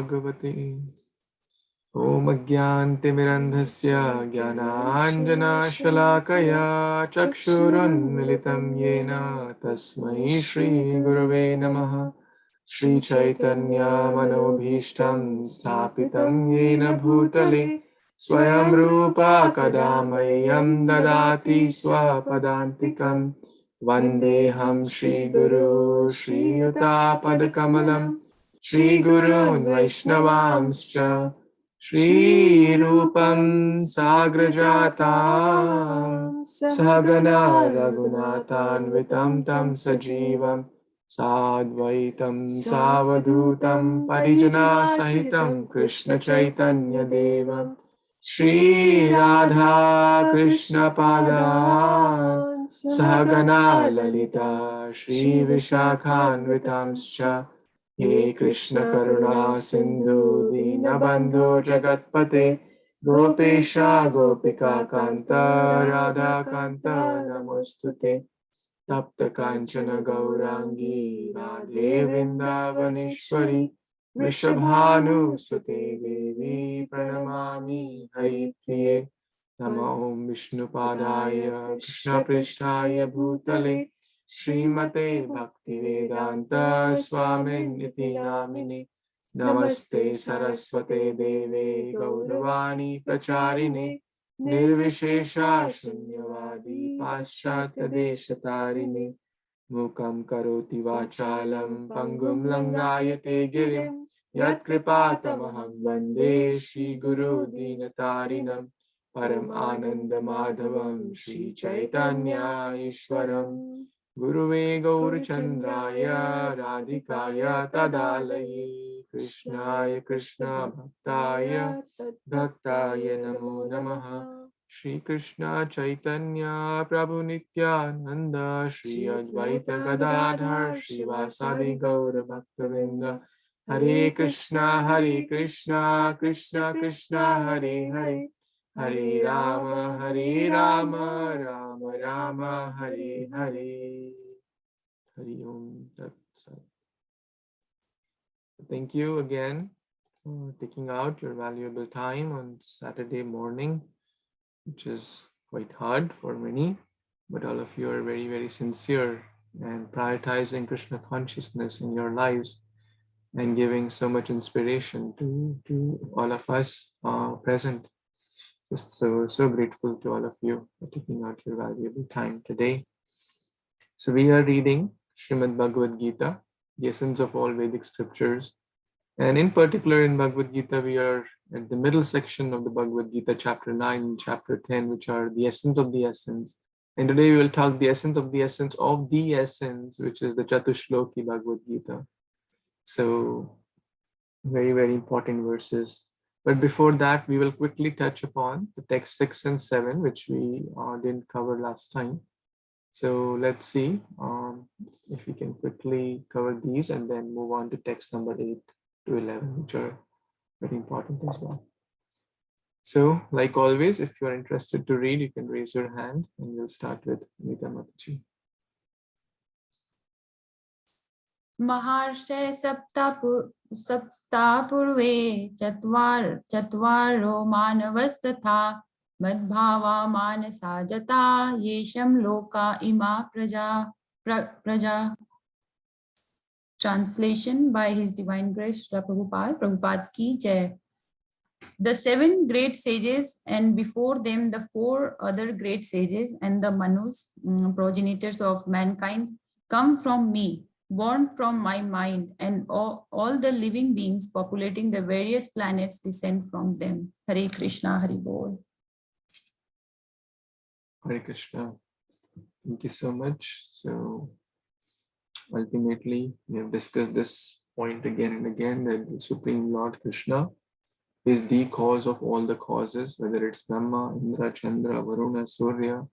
Bhagavate. Om Ajnantimirandhasya Jnananjanashalakaya Chakshurunmilitam Yena Tasmai Shri Gurave Namaha. Shri Chaitanya Manobhishtam Sthapitam Yena Bhutale Swayam Rupa Kadamayam Dadati Swapadantikam Vandeham Shri Guru Shri Yuta Padakamalam Shri Gurun Vaishnavamscha Shri Rupam Sagrajatam Sahagana Raghunathanvitam Tam Sajivam Sadvaitam Savadutam Parijana Sahitam Krishna Chaitanya Devam Shri Radha Krishna Padam Sahagana Lalita Shri Vishakhanvitamscha He Krishna Karuna Sindhu Dinabandhu Jagatpate Gopesha Gopika Kanta Radha Kanta Namostute Tapta Kanchana Gaurangi Radhe Vrindavaneshwari Vrishabhanu Sute Devi Pranamami Hari Priye Namo Vishnu Padaya Krishna Prishtaya Bhutale Srimate Bhaktivedanta Swamin Iti Namini Namaste Saraswate Deve Gauravani Pracharine Nirvishesha Shunyavadi Paschatya Deshatarine Mukam Karoti Vachalam Pangum Langayate Girim Yat Kripatamaham Vande Shri Guru Dinatarinam Param Ananda Madhavam Shri Chaitanya Ishwaram Guruve Gaur Chandraya Radhikaya Tadalaye Krishnaya Krishna Bhaktaya Bhaktaya Namo Namaha Shri Krishna Chaitanya Prabhu Nityananda Shri Advaita Gadadhar Shri Vasadi Gaura Bhaktavinda Hare Krishna Krishna Krishna Hare Hare Hare Rama Rama Rama Hare Hare. Hari Om Tat Sat. Thank you again for taking out your valuable time on Saturday morning, which is quite hard for many, but all of you are very, very sincere and prioritizing Krishna consciousness in your lives and giving so much inspiration to all of us present. Just so grateful to all of you for taking out your valuable time today. So we are reading Srimad Bhagavad-Gita, the essence of all Vedic scriptures. And in particular in Bhagavad-Gita, we are at the middle section of the Bhagavad-Gita, chapter 9 and chapter 10, which are the essence of the essence. And today we will talk the essence of the essence of the essence, which is the Catuh Shloki Bhagavad-Gita. So very, very important verses. But before that, we will quickly touch upon the text 6 and 7, which we didn't cover last time. So let's see if we can quickly cover these and then move on to text number 8 to 11, which are very important as well. So like always, if you're interested to read, you can raise your hand and we'll start with Nita Mataji. Maharshe saptapurve chatvaro manavastatha madbhava manasajata yesham loka ima praja. Translation by His Divine Grace Srila Prabhupada Ki Jai. The 7 great sages and before them the 4 other great sages and the Manus, progenitors of mankind, come from me, born from my mind, and all the living beings populating the various planets descend from them. Hare Krishna, Hari Bol. Hare Krishna. Thank you so much. So ultimately, we have discussed this point again and again, that the Supreme Lord Krishna is the cause of all the causes, whether it's Brahma, Indra, Chandra, Varuna, Surya,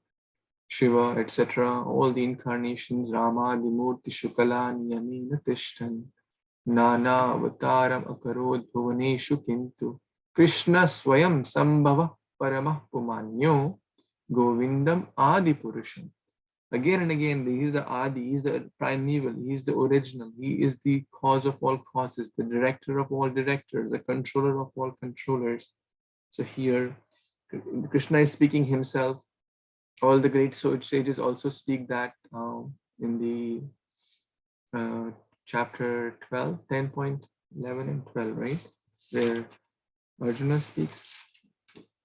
Shiva, etc. All the incarnations, Rama, Dimurti, Shukala, Niyami, Natishtan, Nana, Avataram, Akarod, Bhuvaneshu, Kintu, Krishna, Swayam, Sambhava, Paramah, Pumanyo, Govindam, Adi Purusham, Again and again, he is the Adi, he is the primeval, he is the original, he is the cause of all causes, the director of all directors, the controller of all controllers. So here, Krishna is speaking himself. All the great sages also speak that in the chapter 12, 10.11 and 12, right? Where Arjuna speaks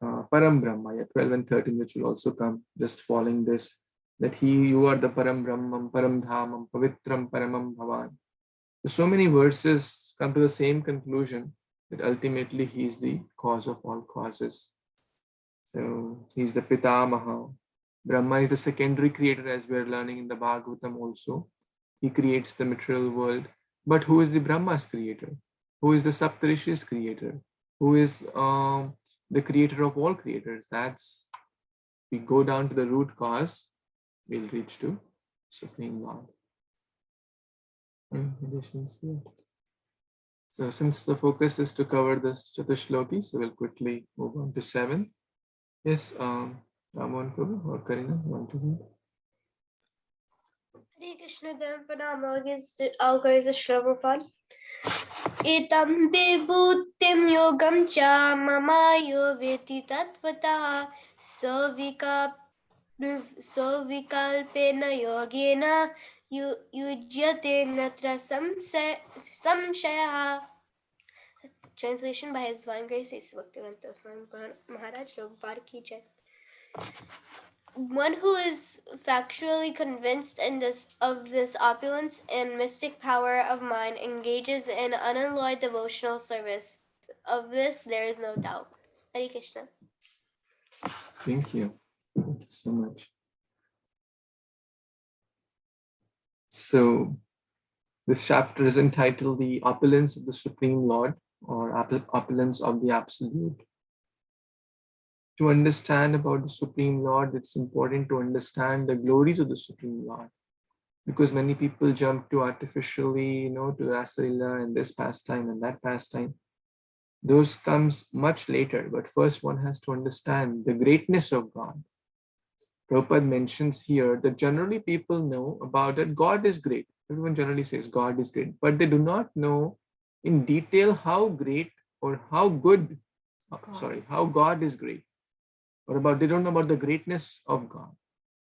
Param Brahma, yeah, 12 and 13, which will also come just following this, that you are the Param Brahmam, Param Dhamam, Pavitram Paramam Bhavan. So many verses come to the same conclusion that ultimately he is the cause of all causes. So he is the Pitamaha. Brahma is the secondary creator, as we are learning in the Bhagavatam also. He creates the material world. But who is the Brahma's creator? Who is the Saptarishis creator? Who is the creator of all creators? That's, we go down to the root cause, we'll reach to Supreme Lord. So since the focus is to cover this Catuh Shloki, so we'll quickly move on to 7. Yes, Ramon Prabhu or Karina, want to read? Hare Krishna Pranam, all glories to Shri Prabhupada. Etam vibhutim yogam cha mamayo veti tattvataha sovikalpena yogena yujyate natra samshaya. Translation by His Divine Grace A.C. Bhaktivedanta Swami Maharaj Prabhupada Ki Jai. One who is factually convinced of this opulence and mystic power of mind engages in unalloyed devotional service. Of this there is no doubt. Hare Krishna. Thank you. Thank you so much. So this chapter is entitled The Opulence of the Supreme Lord, or Opulence of the Absolute. To understand about the Supreme Lord, it's important to understand the glories of the Supreme Lord, because many people jump to artificially, to Rasalila and this pastime and that pastime. Those comes much later, but first one has to understand the greatness of God. Prabhupada mentions here that generally people know about that God is great. Everyone generally says God is great, but they do not know in detail how great or how good, how God is great. Or they don't know about the greatness of God.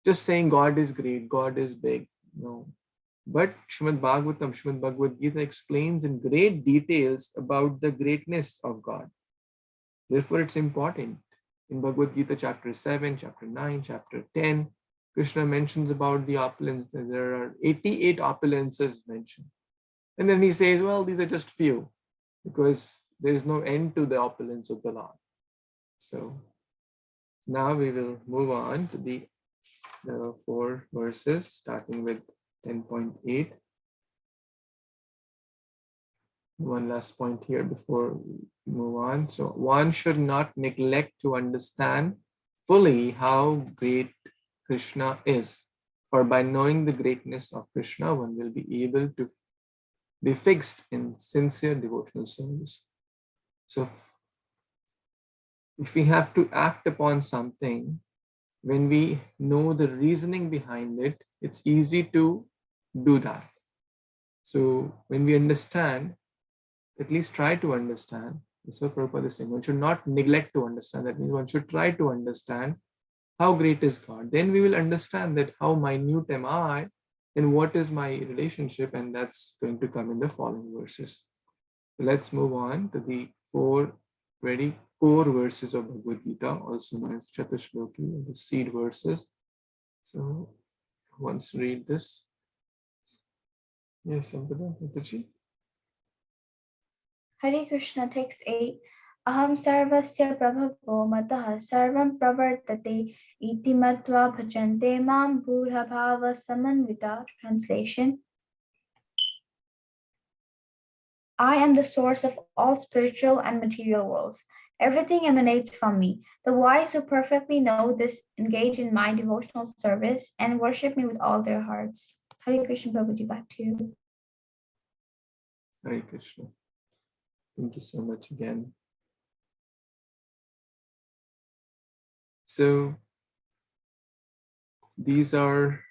Just saying God is great, God is big, no. But Srimad Bhagavatam, Srimad Bhagavad-Gita explains in great details about the greatness of God. Therefore, it's important. In Bhagavad-Gita chapter 7, chapter 9, chapter 10, Krishna mentions about the opulence. There are 88 opulences mentioned. And then he says, well, these are just few, because there is no end to the opulence of the Lord. So now we will move on to the 4 verses, starting with 10.8. One last point here before we move on. So one should not neglect to understand fully how great Krishna is. For by knowing the greatness of Krishna, one will be able to be fixed in sincere devotional service. So if we have to act upon something, when we know the reasoning behind it, it's easy to do that. So when we understand, at least try to understand. That's what Prabhupada is saying. One should not neglect to understand. That means one should try to understand how great is God. Then we will understand that how minute am I and what is my relationship, and that's going to come in the following verses. So let's move on to the 4 very core verses of Bhagavad-Gita, also known as Catuh Shloki, the seed verses. So once read this. Yes, Sampada, Mataji. Hare Krishna, text 8. Aham sarvasya prabhavo matah sarvam pravartate iti matva bhajante mam bhura bhava samanvita. Translation. I am the source of all spiritual and material worlds. Everything emanates from me. The wise who perfectly know this engage in my devotional service and worship me with all their hearts. Hare Krishna, Prabhuji, back to you. Hare Krishna. Thank you so much again. So these are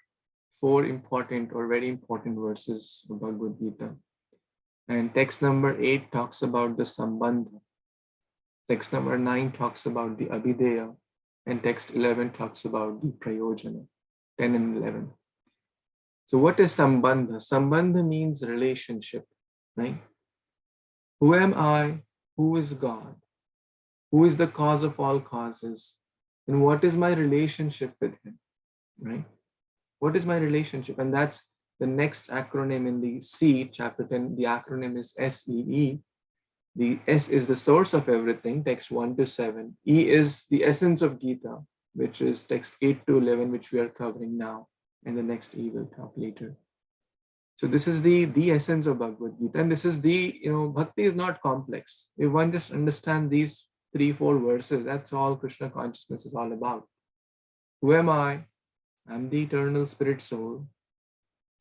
4 important or very important verses of Bhagavad Gita. And text number 8 talks about the Sambandha. Text number 9 talks about the Abhideya. And text 11 talks about the Prayojana, 10 and 11. So what is Sambandha? Sambandha means relationship, right? Who am I? Who is God? Who is the cause of all causes? And what is my relationship with him, right? What is my relationship? And that's the next acronym in the C, chapter 10. The acronym is SEE. The S is the source of everything, text 1 to 7. E is the essence of Gita, which is text 8 to 11, which we are covering now. And the next E will talk later. So this is the essence of Bhagavad Gita. And this is bhakti is not complex. If one just understand these 3-4 verses, that's all Krishna consciousness is all about. Who am I? I'm the eternal spirit soul.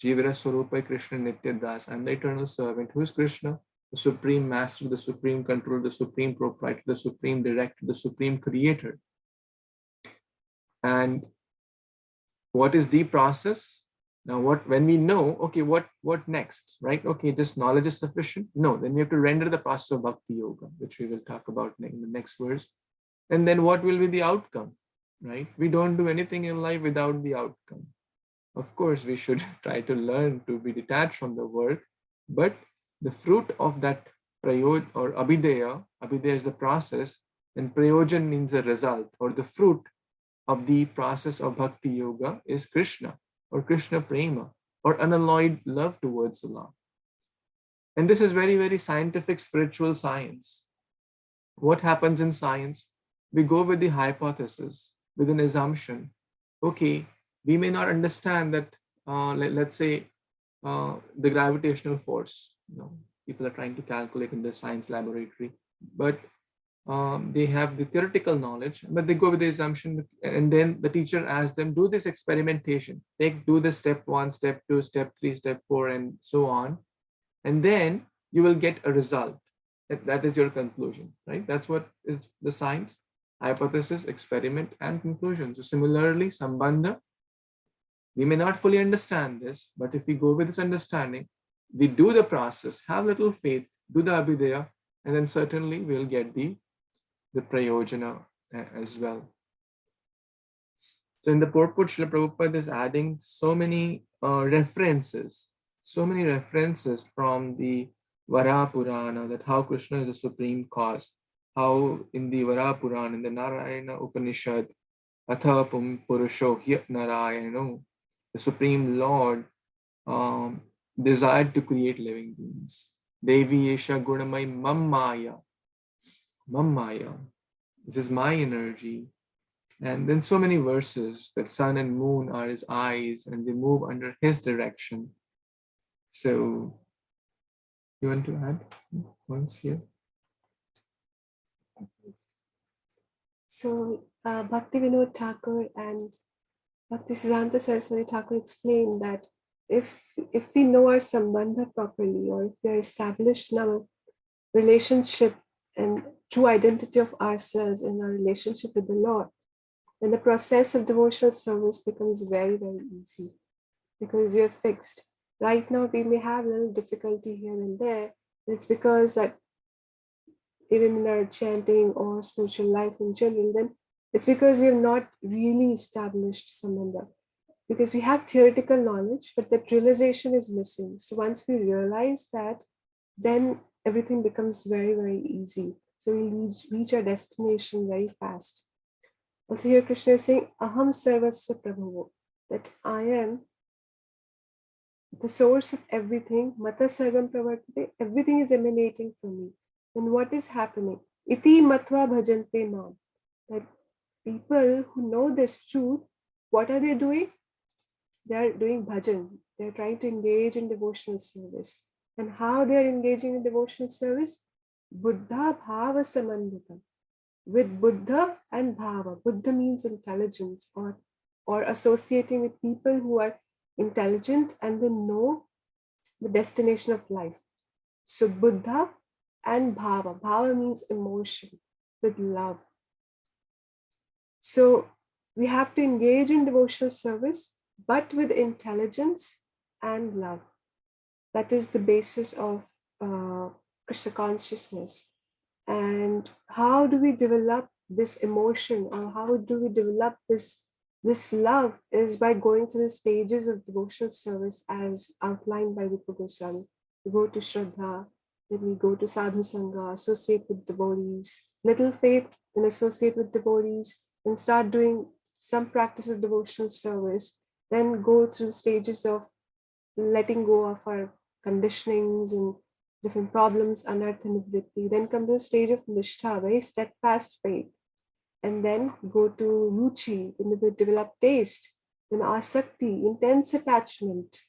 Jivara Swarupa Krishna Nitya Das. I'm the eternal servant. Who is Krishna? The supreme master, the supreme controller, the supreme proprietor, the supreme director, the supreme creator. And what is the process? Now, when we know, okay, what next, right? Okay, just knowledge is sufficient? No, then we have to render the process of Bhakti Yoga, which we will talk about in the next verse. And then what will be the outcome, right? We don't do anything in life without the outcome. Of course, we should try to learn to be detached from the work, but the fruit of that prayoj or abhideya is the process, and prayojan means the result or the fruit of the process of Bhakti Yoga is Krishna or Krishna Prema or unalloyed love towards Allah. And this is very, very scientific, spiritual science. What happens in science? We go with the hypothesis, with an assumption. Okay, we may not understand that, let's say, the gravitational force. People are trying to calculate in the science laboratory, but they have the theoretical knowledge, but they go with the assumption, and then the teacher asks them, do this experimentation, do the step 1, step 2, step 3, step 4, and so on, and then you will get a result. That is your conclusion, right? That's what is the science: hypothesis, experiment, and conclusion. So similarly, Sambandha, we may not fully understand this, but if we go with this understanding, we do the process, have little faith, do the abhideya, and then certainly we'll get the prayojana as well. So in the purport, Srila Prabhupada is adding so many references from the Varaha Purana, that how Krishna is the supreme cause, how in the Varaha Purana, in the Narayana Upanishad, Atha Purusho Hyat Narayano, the Supreme Lord desired to create living beings. Devi Esha Gunamai Mammaya. This is my energy. And then so many verses that sun and moon are his eyes and they move under his direction. So, you want to add once here? So, Bhakti Vinod Thakur and Bhakti Siddhanta Saraswati Thakur explained that if we know our sambandha properly, or if we are established in our relationship and true identity of ourselves in our relationship with the Lord, then the process of devotional service becomes very, very easy, because we are fixed. Right now, we may have a little difficulty here and there. It's because that even in our chanting or spiritual life in general, then it's because we have not really established sambandha. Because we have theoretical knowledge, but that realization is missing. So once we realize that, then everything becomes very, very easy. So we reach our destination very fast. Also here Krishna is saying, Aham Sarvasya Prabhavo, that I am the source of everything. Mata Sarvam Pravartate, everything is emanating from me. And what is happening? Iti Matva Bhajante Mam. That people who know this truth, what are they doing? They are doing bhajan. They are trying to engage in devotional service. And how they are engaging in devotional service? Buddha Bhava Samandhita. With Buddha and Bhava. Buddha means intelligence, or associating with people who are intelligent and they know the destination of life. So Buddha and Bhava. Bhava means emotion, with love. So we have to engage in devotional service but with intelligence and love. That is the basis of Krishna consciousness. And how do we develop this emotion, or how do we develop this love, is by going through the stages of devotional service as outlined by Rupa Goswami. We go to Shraddha, then we go to Sadhu Sangha, associate with devotees, little faith, then associate with devotees, and start doing some practice of devotional service, then go through the stages of letting go of our conditionings and different problems, anartha nivritti, then come to the stage of nishtha, very steadfast faith, and then go to ruchi, when we develop taste, then asakti, intense attachment,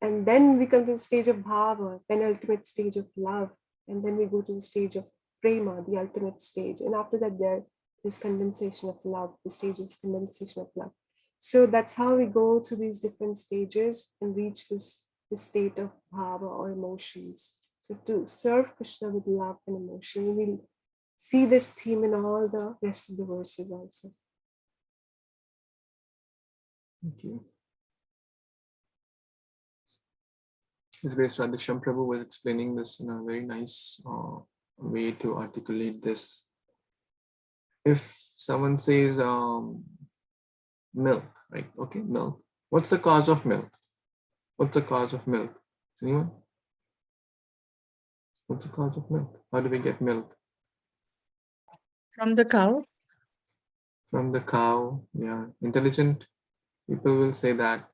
and then we come to the stage of bhava, penultimate stage of love, and then we go to the stage of prema, the ultimate stage, and after that there is condensation of love, the stage of condensation of love. So that's how we go through these different stages and reach this state of bhava or emotions. So to serve Krishna with love and emotion, we'll see this theme in all the rest of the verses also. Thank you. His Grace Radhesham Prabhu was explaining this in a very nice way to articulate this. If someone says milk, right? Okay, milk. What's the cause of milk? What's the cause of milk? Anyone? What's the cause of milk? How do we get milk? From the cow? From the cow. Yeah, intelligent people will say that.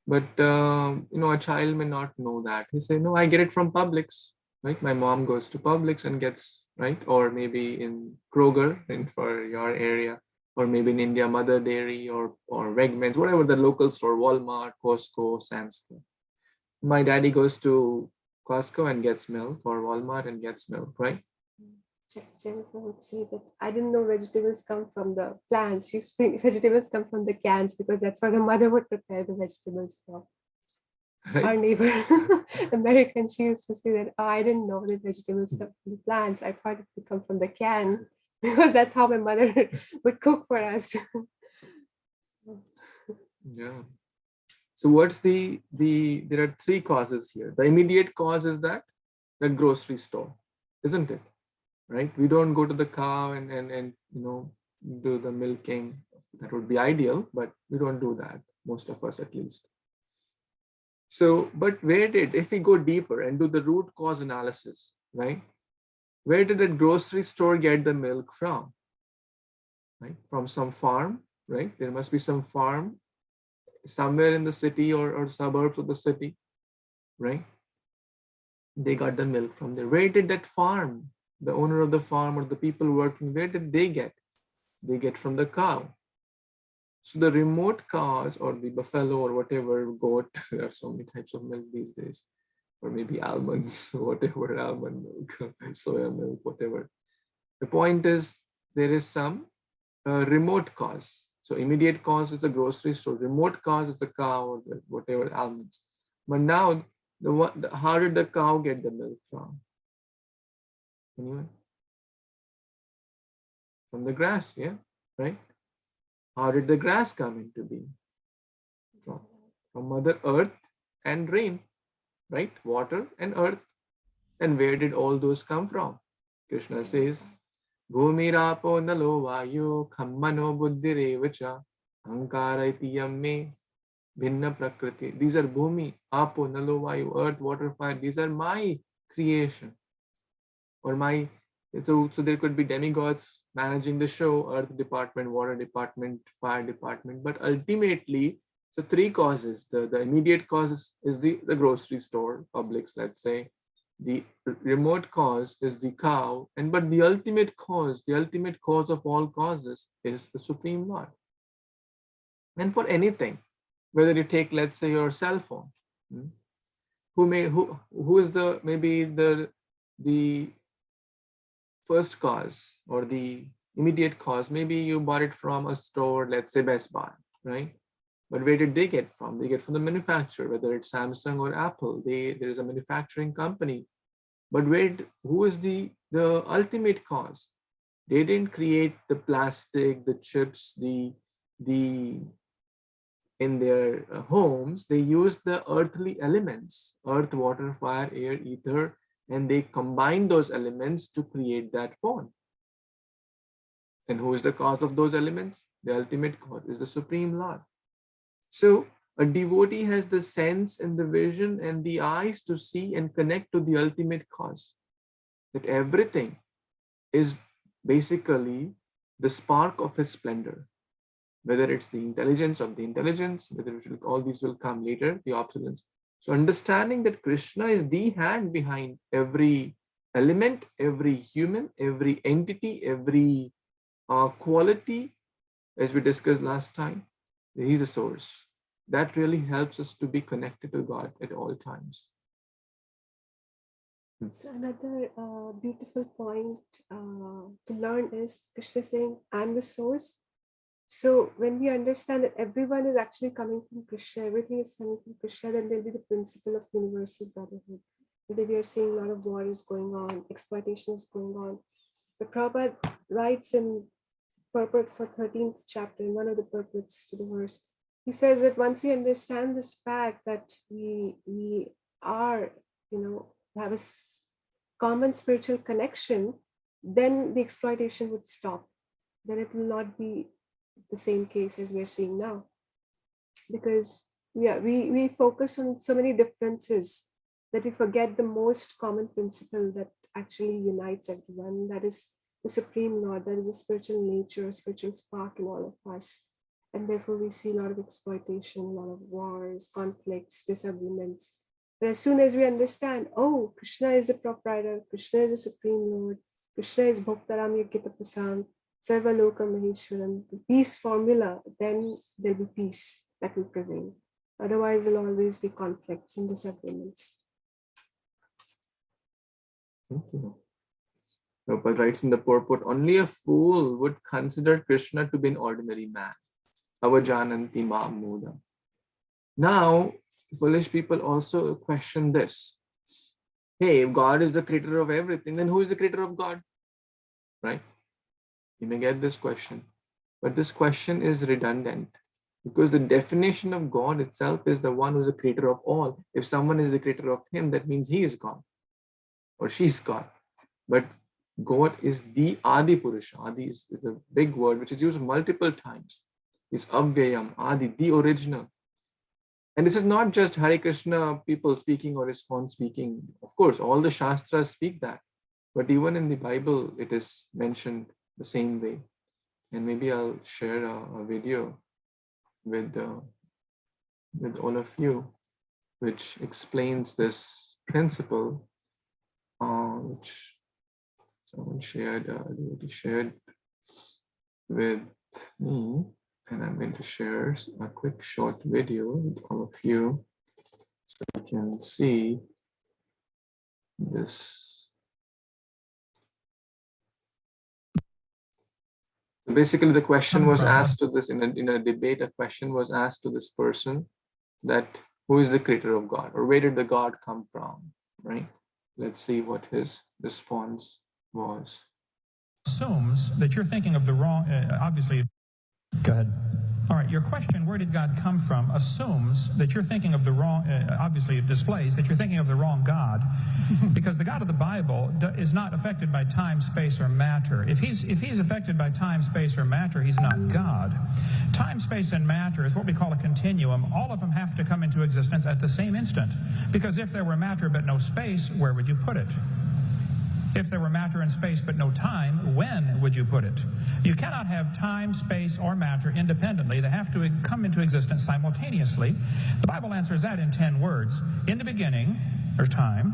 But a child may not know that. He say, no, I get it from Publix, right? My mom goes to Publix and gets, right? Or maybe in Kroger, for your area, or maybe in India, Mother Dairy or Wegmans, whatever the local store, Walmart, Costco, Sam's Club. My daddy goes to Costco and gets milk, or Walmart and gets milk, right? Jennifer would say that I didn't know vegetables come from the plants. She's saying vegetables come from the cans because that's what her mother would prepare the vegetables for. Right. Our neighbor, American, she used to say that, oh, I didn't know that vegetables come from the plants. I thought it would come from the can because that's how my mother would cook for us. Yeah. So what's there are three causes here. The immediate cause is that grocery store, isn't it? Right? We don't go to the cow and do the milking. That would be ideal, but we don't do that, most of us at least. So, but if we go deeper and do the root cause analysis, right? Where did the grocery store get the milk from? Right? From some farm, right? There must be some farm somewhere in the city or suburbs of the city, right? They got the milk from there. Where did that farm, the owner of the farm or the people working, where did they get? They get from the cow. So the remote cause, or the buffalo or whatever, goat, there are so many types of milk these days, or maybe almonds, whatever, almond milk, soya milk, whatever. The point is there is some remote cause. So immediate cause is the grocery store. Remote cause is the cow or the whatever, almonds. But now, how did the cow get the milk from? Anyone? From the grass, yeah, right? How did the grass come into being? From Mother Earth and rain, right? Water and earth. And where did all those come from? Krishna says, Bhumi rapo nalo vayu khammano buddhirevacha ankara yamme bhinna prakriti. These are Bhumi, Apo, Nalo, Vayu, earth, water, fire. These are my creation. Or my, so there could be demigods managing the show, earth department, water department, fire department. But ultimately, so three causes. The immediate cause is the grocery store, Publix, let's say. The remote cause is the cow. But the ultimate cause of all causes is the Supreme Lord. And for anything, whether you take, let's say, your cell phone, who is maybe the first cause or the immediate cause? Maybe you bought it from a store, let's say Best Buy, right? But where did they get from? They get from the manufacturer, whether it's Samsung or Apple. There is a manufacturing company. But who is the ultimate cause? They didn't create the plastic, the chips, the in their homes, they use the earthly elements, earth, water, fire, air, ether, and they combine those elements to create that form. And who is the cause of those elements? The ultimate cause is the Supreme Lord. So a devotee has the sense and the vision and the eyes to see and connect to the ultimate cause. That everything is basically the spark of his splendor. Whether it's the intelligence of the intelligence, whether all these will come later, the opulence. So understanding that Krishna is the hand behind every element, every human, every entity, every quality, as we discussed last time, he's the source. That really helps us to be connected to God at all times. So another beautiful point to learn is Krishna saying, I'm the source. So when we understand that everyone is actually coming from Krishna, everything is coming from Krishna, then there'll be the principle of universal brotherhood. Today we are seeing a lot of wars going on, exploitation is going on. But Prabhupada writes in purport for 13th chapter, in one of the purports to the verse, he says that once we understand this fact that we are, have a common spiritual connection, then the exploitation would stop. Then it will not be the same case as we're seeing now. Because we focus on so many differences that we forget the most common principle that actually unites everyone. That is the Supreme Lord, that is a spiritual nature, a spiritual spark in all of us. And therefore we see a lot of exploitation, a lot of wars, conflicts, disagreements. But as soon as we understand, oh, Krishna is the proprietor, Krishna is the Supreme Lord, Krishna is Bhoktaram Yajnata Prasam, Sarva Loka Maheshwaram, the peace formula, then there'll be peace that will prevail. Otherwise, there'll always be conflicts and disagreements. Thank you. Prabhupada writes in the purport, only a fool would consider Krishna to be an ordinary man. Avajananti mam moda. Now, foolish people also question this. Hey, if God is the creator of everything, then who is the creator of God? Right? You may get this question, but this question is redundant because the definition of God itself is the one who is the creator of all. If someone is the creator of him, that means he is God or she's God. But God is the Adi Purusha. Adi is a big word which is used multiple times. It's Avyayam, Adi, the original. And this is not just Hare Krishna people speaking or ISKCON speaking. Of course, all the Shastras speak that. But even in the Bible, it is mentioned the same way. And maybe I'll share a video with all of you, which explains this principle, which someone shared with me. And I'm going to share a quick short video with all of you so you can see this. So basically, the question was asked to this in a debate. A question was asked to this person that who is the creator of God, or where did the God come from, right? Let's see what his response was. Assumes that you're thinking of the wrong, obviously. Go ahead. All right, your question, where did God come from, assumes that you're thinking of the wrong, obviously it displays that you're thinking of the wrong God, because the God of the Bible is not affected by time, space, or matter. If he's affected by time, space, or matter, he's not God. Time, space, and matter is what we call a continuum. All of them have to come into existence at the same instant, because if there were matter but no space, where would you put it? If there were matter and space but no time, when would you put it? You cannot have time, space, or matter independently. They have to come into existence simultaneously. The Bible answers that in 10 words. In the beginning, there's time.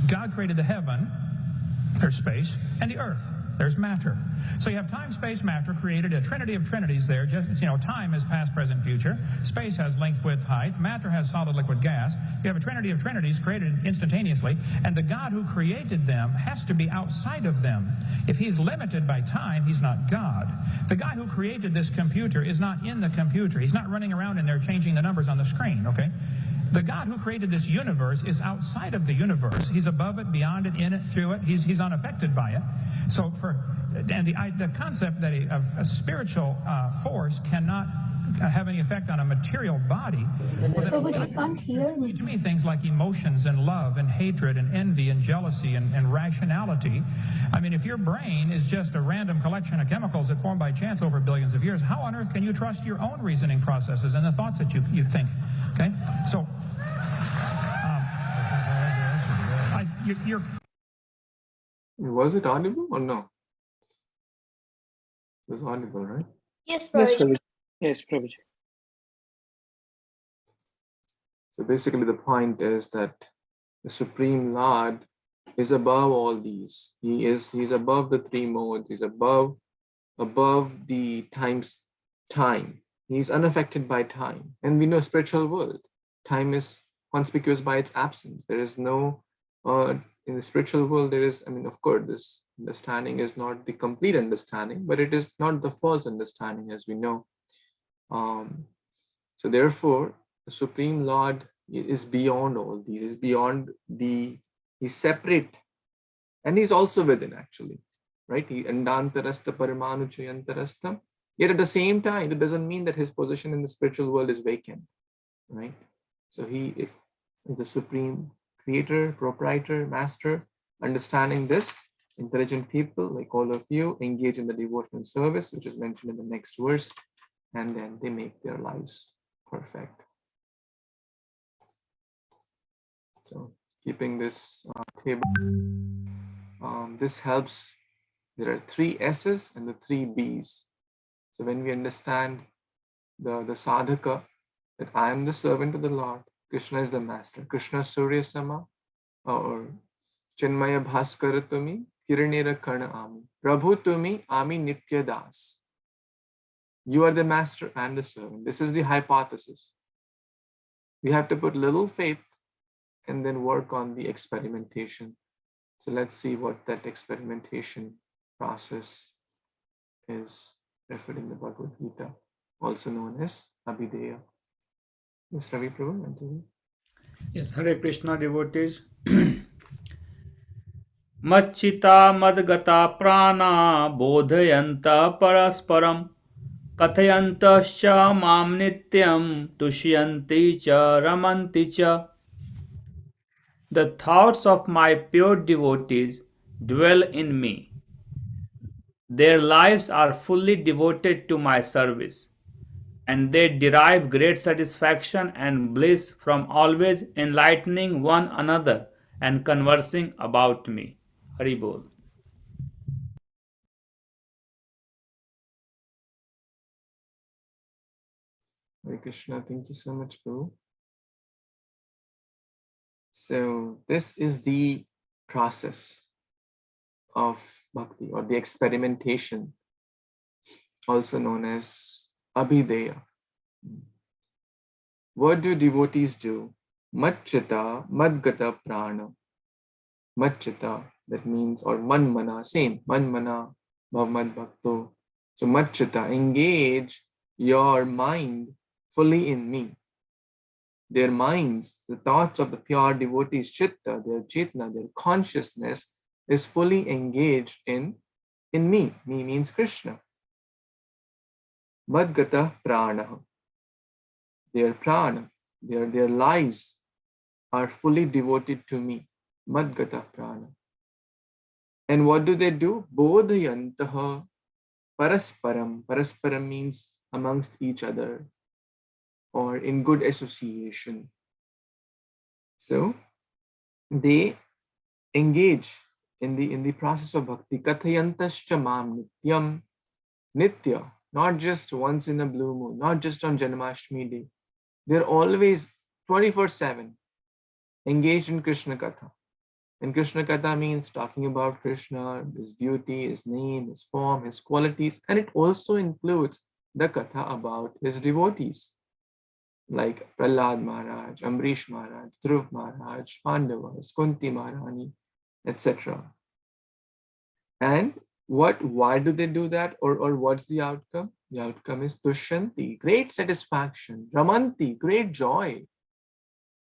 God created the heaven, there's space, and the earth, there's matter. So you have time, space, matter, created a trinity of trinities there. Just, time is past, present, future. Space has length, width, height. Matter has solid, liquid, gas. You have a trinity of trinities created instantaneously, and the God who created them has to be outside of them. If he's limited by time, he's not God. The guy who created this computer is not in the computer. He's not running around in there changing the numbers on the screen, okay? The God who created this universe is outside of the universe. He's above it, beyond it, in it, through it. He's unaffected by it. So the concept that a spiritual force cannot have any effect on a material body. Well, then Prabhuji, you can't hear me. to me, things like emotions and love and hatred and envy and jealousy and rationality. I mean, if your brain is just a random collection of chemicals that formed by chance over billions of years, how on earth can you trust your own reasoning processes and the thoughts that you think? Okay, so you're. Was it audible or no? It was audible, right? Yes, Yes, Prabhuji. Prabhuji. Yes, Prabhuji. So basically the point is that the Supreme Lord is above all these. He's above the three modes. He's above the time. He's unaffected by time. And we know spiritual world, time is conspicuous by its absence. There is no in the spiritual world, there is, I mean, of course, this understanding is not the complete understanding, but it is not the false understanding, as we know. So therefore, the Supreme Lord is beyond all these, he's separate, and he's also within, actually, right? He andantarastha paramanuchayantarastha. Yet at the same time, it doesn't mean that his position in the spiritual world is vacant, right? So he is the supreme creator, proprietor, master. Understanding this, intelligent people like all of you engage in the devotional service, which is mentioned in the next verse, and then they make their lives perfect. So keeping this table, this helps. There are 3 S's and the 3 B's. So when we understand the sadhaka, that I am the servant of the Lord, Krishna is the master. Krishna Surya Sama, or Chinmaya Bhaskara Tumi, Kiranera Karna Ami. Prabhu Tumi, Ami Nitya Das. You are the master, I am the servant. This is the hypothesis. We have to put little faith and then work on the experimentation. So let's see what that experimentation process is referred in the Bhagavad-Gita, also known as Abhideya. Yes, Ravi Prabhu, continue. Yes, Hare Krishna devotees. Machita madgata prana bodhayanta parasparam kathayantascha mam nityam tushyanti cha ramanti cha. The thoughts of my pure devotees dwell in me. Their lives are fully devoted to my service, and they derive great satisfaction and bliss from always enlightening one another and conversing about me. Hari Bol. Hare Krishna, thank you so much, Prabhu. So this is the process of bhakti, or the experimentation, also known as Abhideya. What do devotees do? Matchita, madgata prana. Matchita, that means, or manmana, same, manmana, bhavmad bhakto. So matchita, engage your mind fully in me. Their minds, the thoughts of the pure devotees, chitta, their chetna, their consciousness is fully engaged in me. Me means Krishna. Madgata prana. Their prana, their lives are fully devoted to me. Madgata prana. And what do they do? Bodhayantaha parasparam. Parasparam means amongst each other, or in good association. So they engage in the process of bhakti. Kathayantascha mam nityam. Nitya, not just once in a blue moon, not just on Janmashtami day. They're always 24/7 engaged in Krishna Katha. And Krishna Katha means talking about Krishna, his beauty, his name, his form, his qualities, and it also includes the Katha about his devotees, like Prahlad Maharaj, Amrish Maharaj, Dhruv Maharaj, Pandavas, Kunti Maharani, etc. And why do they do that, or what's the outcome? The outcome is Tushyanti, great satisfaction, Ramanti, great joy,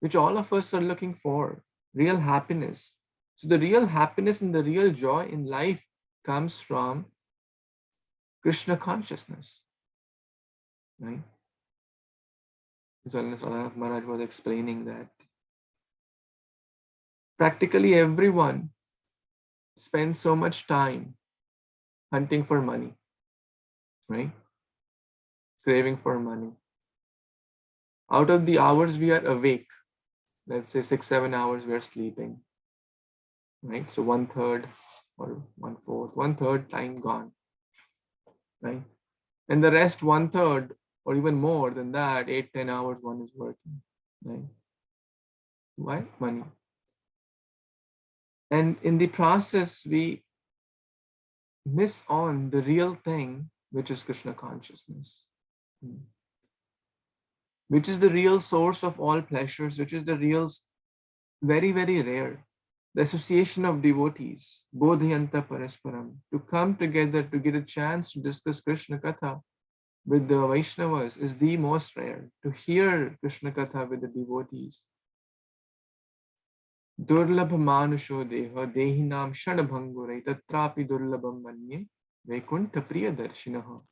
which all of us are looking for, real happiness. So the real happiness and the real joy in life comes from Krishna consciousness, right? Salanat Maharaj was explaining that practically everyone spends so much time hunting for money, right? Craving for money. Out of the hours we are awake, let's say 6-7 hours we are sleeping, right? So 1/3 or 1/4, 1/3 time gone, right? And the rest 1/3 or even more than that, 8-10 hours one is working, right? Why? Money. And in the process, we miss on the real thing, which is Krishna consciousness, which is the real source of all pleasures, which is the real, very, very rare. The association of devotees, bodhayanta parasparam, to come together to get a chance to discuss Krishna Katha with the Vaishnavas is the most rare. To hear Krishna Katha with the devotees. Durlabh manusho deha dehinam shanabhangurai tatrapi durlabham manye Vaikuntha priya darshinaha.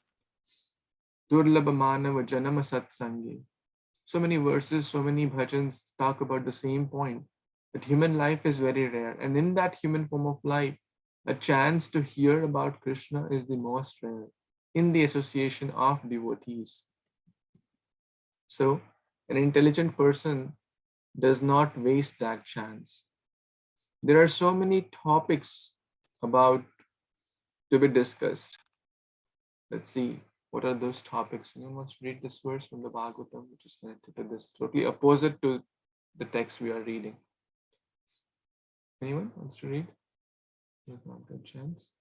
Durlabha manava janama satsangi. So many verses, so many bhajans talk about the same point, that human life is very rare. And in that human form of life, a chance to hear about Krishna is the most rare in the association of devotees. So an intelligent person does not waste that chance. There are so many topics about to be discussed. Let's see, what are those topics? Anyone wants to read this verse from the Bhagavatam, which is connected to this, totally opposite to the text we are reading? Anyone wants to read? You have not got a chance.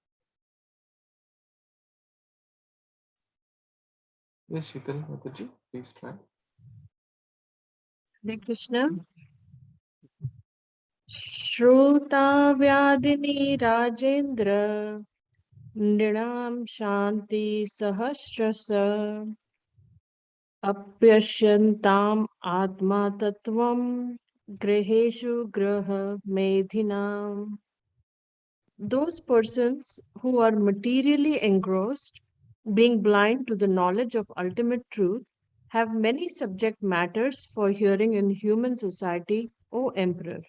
Yes, Sheetal Mataji, please try. Hare Krishna. Shrutavyaadini Rajendra Nrinam Shanti Sahasrasa Apyasyantam Atma Tattvam Griheshu Graha Medhinam. Those persons who are materially engrossed, being blind to the knowledge of ultimate truth, have many subject matters for hearing in human society, O Emperor.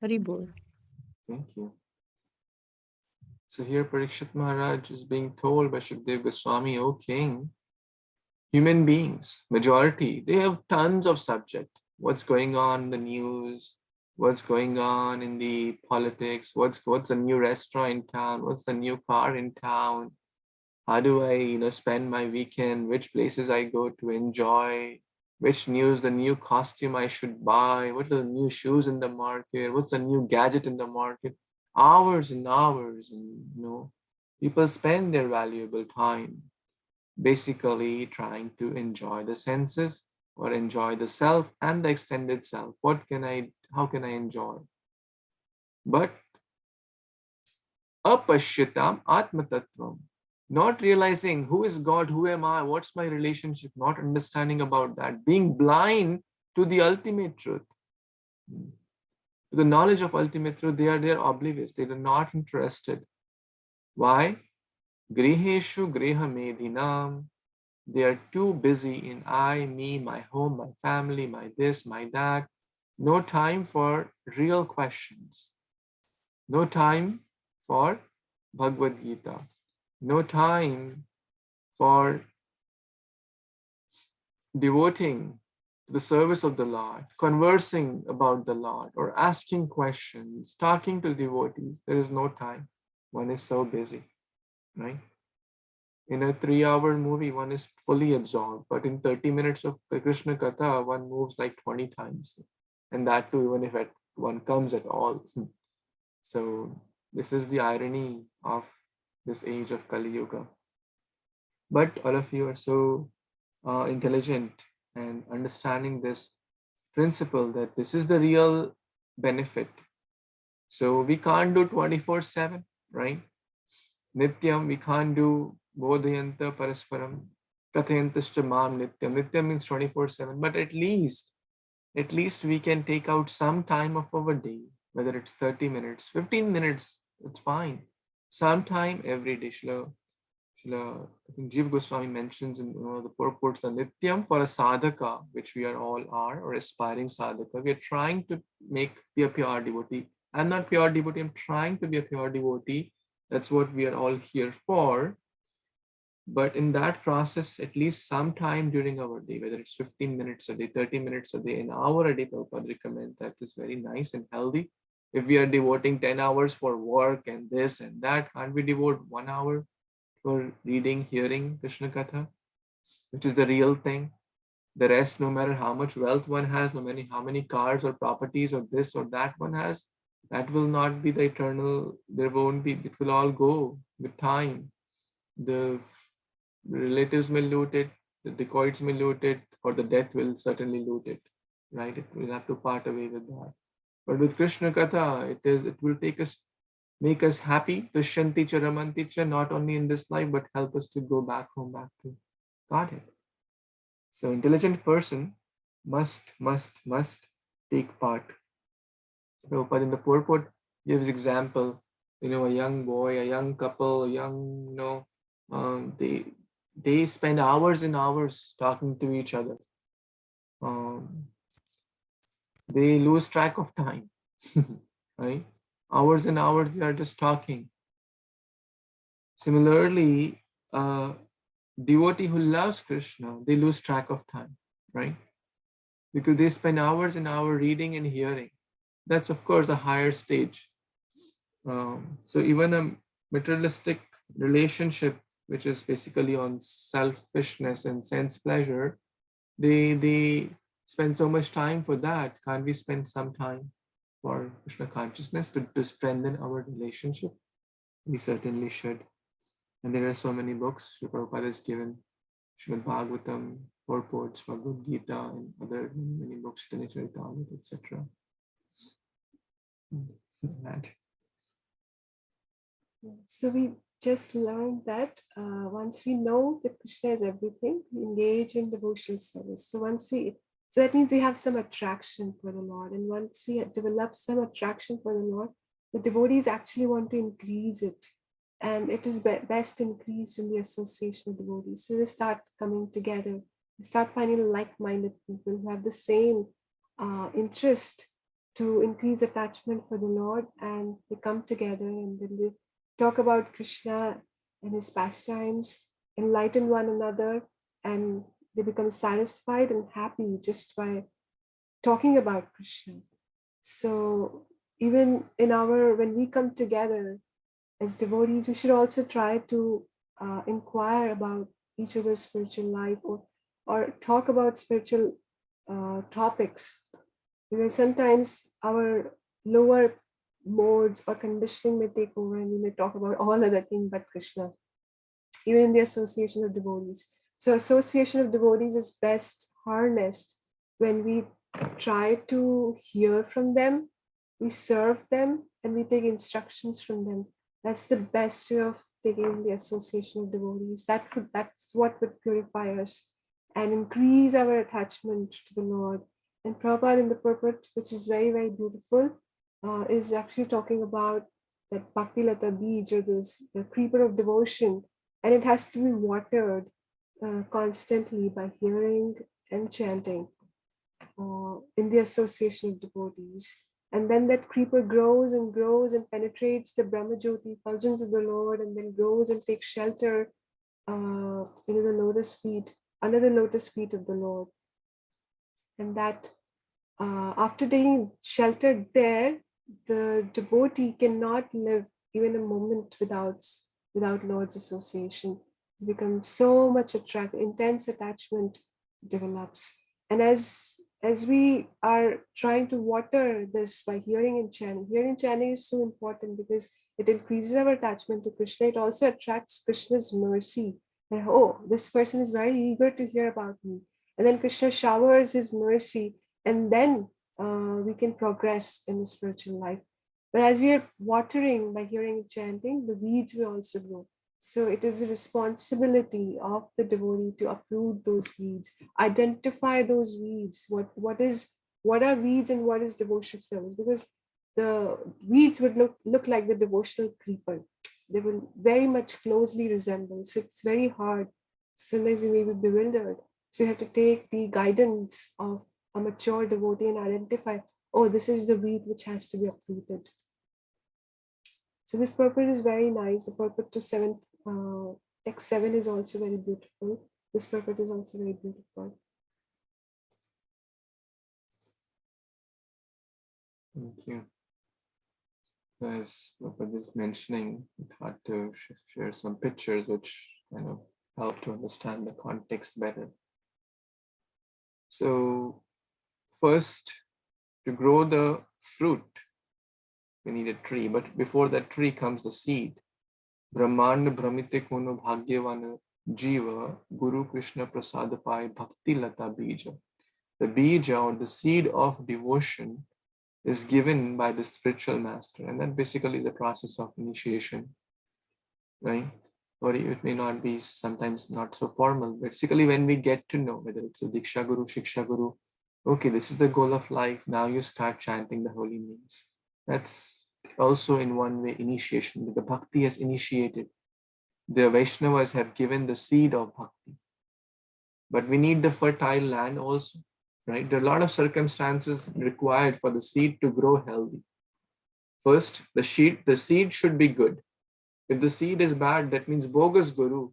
Hari Bol. Thank you. So here Parikshit Maharaj is being told by Shukdev Goswami, O king, human beings, majority, they have tons of subject. What's going on in the news? What's going on in the politics? What's the new restaurant in town? What's the new car in town? How do I, spend my weekend? Which places I go to enjoy? Which news, the new costume I should buy? What are the new shoes in the market? What's the new gadget in the market? Hours and hours, and people spend their valuable time basically trying to enjoy the senses or enjoy the self and the extended self. How can I enjoy? But apashyatam atmatattvam, not realizing who is God, who am I, what's my relationship, not understanding about that, being blind to the ultimate truth, to the knowledge of ultimate truth. They are oblivious, they are not interested. Why? Griheshu griha medhinam. They are too busy in I, me, my home, my family, my this, my that. No time for real questions. No time for Bhagavad-Gita. No time for devoting to the service of the Lord, conversing about the Lord, or asking questions, talking to devotees. There is no time. One is so busy, right? In a 3-hour movie, one is fully absorbed, but in 30 minutes of Krishna Katha, one moves like 20 times. And that too, even if one comes at all. So this is the irony of this age of Kali Yuga. But all of you are so intelligent and understanding this principle that this is the real benefit. So we can't do 24/7, right? Nityam, we can't do bodhayanta parasparam, kathayantascha mam nityam. Nityam means 24/7, but at least we can take out some time of our day, whether it's 30 minutes, 15 minutes, it's fine. Sometime every day. I think Jiva Goswami mentions in one of the purports that Nityam for a sadhaka, which we are all are, or aspiring sadhaka, we are trying to be a pure devotee. I'm not pure devotee, I'm trying to be a pure devotee. That's what we are all here for. But in that process, at least some time during our day, whether it's 15 minutes a day, 30 minutes a day, an hour a day, Prabhupada recommend that is very nice and healthy. If we are devoting 10 hours for work and this and that, can't we devote 1 hour for reading, hearing Krishna Katha, which is the real thing? The rest, no matter how much wealth one has, no matter how many cars or properties or this or that one has, that will not be the eternal. There won't be, it will all go with time. The relatives may loot it, the dacoits may loot it, or the death will certainly loot it, right? It will have to part away with that. But with Krishna Katha, it will make us happy, Tushanti cha ramanti cha, not only in this life, but help us to go back home, back to Godhead. So intelligent person must take part. Prabhupada in the purport gives example, a young boy, a young couple, they spend hours and hours talking to each other. They lose track of time, right? Hours and hours they are just talking. Similarly, devotee who loves Krishna, they lose track of time, right? Because they spend hours and hours reading and hearing. That's of course a higher stage. So even a materialistic relationship, which is basically on selfishness and sense pleasure, they spend so much time for that. Can't we spend some time for Krishna consciousness to strengthen our relationship? We certainly should. And there are so many books Srila Prabhupada has given, Srimad Bhagavatam, purports, Bhagavad-Gita, and other many books, Chaitanya Charitamrita, etc. So we just learned that once we know that Krishna is everything, we engage in devotional service. So that means we have some attraction for the Lord. And once we develop some attraction for the Lord, the devotees actually want to increase it. And it is best increased in the association of devotees. So they start coming together. They start finding like-minded people who have the same interest to increase attachment for the Lord, and they come together and then they talk about Krishna and his pastimes, enlighten one another, and they become satisfied and happy just by talking about Krishna. So even when we come together as devotees, we should also try to inquire about each other's spiritual life or talk about spiritual topics, because sometimes our lower modes or conditioning may take over and we may talk about all other things but Krishna, even in the association of devotees. So association of devotees is best harnessed when we try to hear from them, we serve them, and we take instructions from them. That's the best way of taking the association of devotees. That's what would purify us and increase our attachment to the Lord. And Prabhupada in the purport, which is very, very beautiful, is actually talking about that Bhakti Lata Beej, or the creeper of devotion, and it has to be watered constantly by hearing and chanting in the association of devotees. And then that creeper grows and grows and penetrates the Brahmajyoti effulgence of the Lord, and then grows and takes shelter under the lotus feet of the Lord. And that after taking shelter there, the devotee cannot live even a moment without Lord's association. It becomes so much intense attachment develops. And as we are trying to water this by hearing and chanting is so important because it increases our attachment to Krishna. It also attracts Krishna's mercy. And, oh, this person is very eager to hear about me. And then Krishna showers his mercy, and then we can progress in the spiritual life. But as we are watering by hearing and chanting, the weeds will also grow. So it is the responsibility of the devotee to uproot those weeds, identify those weeds. What are weeds and what is devotional service? Because the weeds would look like the devotional creeper. they will very much closely resemble. So it's very hard. Sometimes you may be bewildered. So you have to take the guidance of a mature devotee and identify, oh, this is the weed which has to be uprooted. So this purport is very nice. The purport to text 7 is also very beautiful. This purport is also very beautiful. Thank you. As Prabhupada is mentioning, I thought to share some pictures which kind of help to understand the context better. So first, to grow the fruit, we need a tree, but before that tree comes the seed. Brahmanda Brahmite Kono Bhagyavana Jiva Guru Krishna Prasadapai Bhakti Lata Bija. The bija or the seed of devotion is given by the spiritual master, and that basically is the process of initiation, right? Or it may not be, sometimes not so formal. Basically, when we get to know whether it's a Diksha Guru, Shiksha Guru, okay, this is the goal of life, now you start chanting the holy names. That's also in one way initiation. The bhakti has initiated. The Vaishnavas have given the seed of bhakti. But we need the fertile land also. Right? There are a lot of circumstances required for the seed to grow healthy. First, the seed should be good. If the seed is bad, that means bogus guru.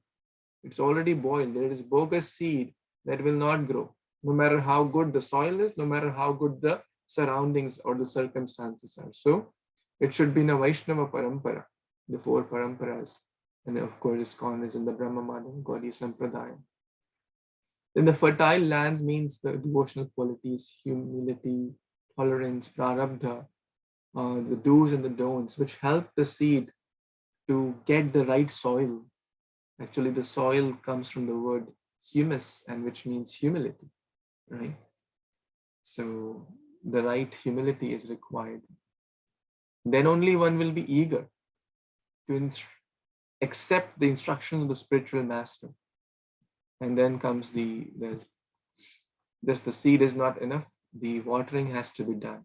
It's already boiled. There is bogus seed that will not grow. No matter how good the soil is, no matter how good the surroundings or the circumstances are. So it should be in a Vaishnava parampara, the 4 paramparas. And of course, ISKCON is in the Brahma Madhava Gaudiya Sampradaya. Then the fertile lands means the devotional qualities, humility, tolerance, prarabdha, the do's and the don'ts, which help the seed to get the right soil. Actually, the soil comes from the word humus, and which means humility, right? So the right humility is required. Then only one will be eager to accept the instructions of the spiritual master. And then comes the seed is not enough. The watering has to be done.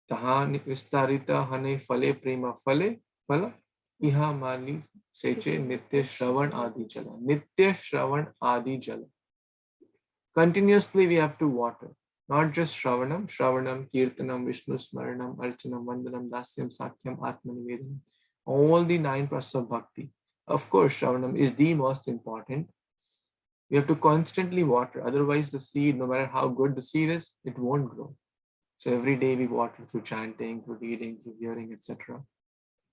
Taha vistarita hane phale prema phale phala iha mani seche nitya shravan adi jala. Nitya shravan adi jala. Continuously we have to water. Not just shravanam, kirtanam, vishnu smaranam, archanam, vandanam, dasyam, sakyam, atmanivedanam. All the 9 processes of bhakti. Of course, shravanam is the most important. We have to constantly water. Otherwise, the seed, no matter how good the seed is, it won't grow. So every day we water through chanting, through reading, through hearing, etc.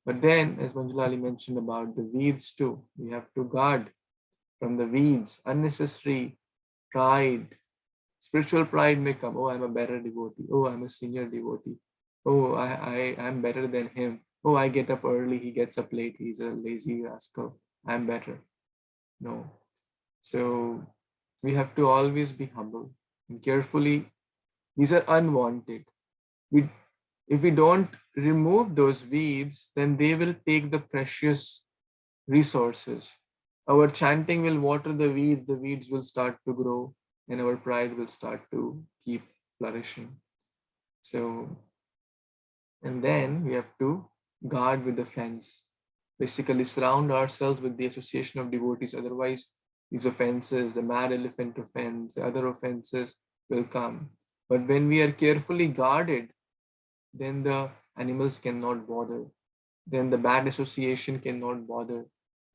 But then, as Manjulali mentioned about the weeds too, we have to guard from the weeds, unnecessary pride. Spiritual pride may come. Oh, I'm a better devotee. Oh, I'm a senior devotee. Oh, I'm better than him. Oh, I get up early. He gets up late. He's a lazy rascal. I'm better. No. So we have to always be humble and carefully. These are unwanted. If we don't remove those weeds, then they will take the precious resources. Our chanting will water the weeds will start to grow, and our pride will start to keep flourishing. So, and then we have to guard with the fence. Basically surround ourselves with the association of devotees. Otherwise, these offenses, the mad elephant offense, the other offenses will come. But when we are carefully guarded, then the animals cannot bother. Then the bad association cannot bother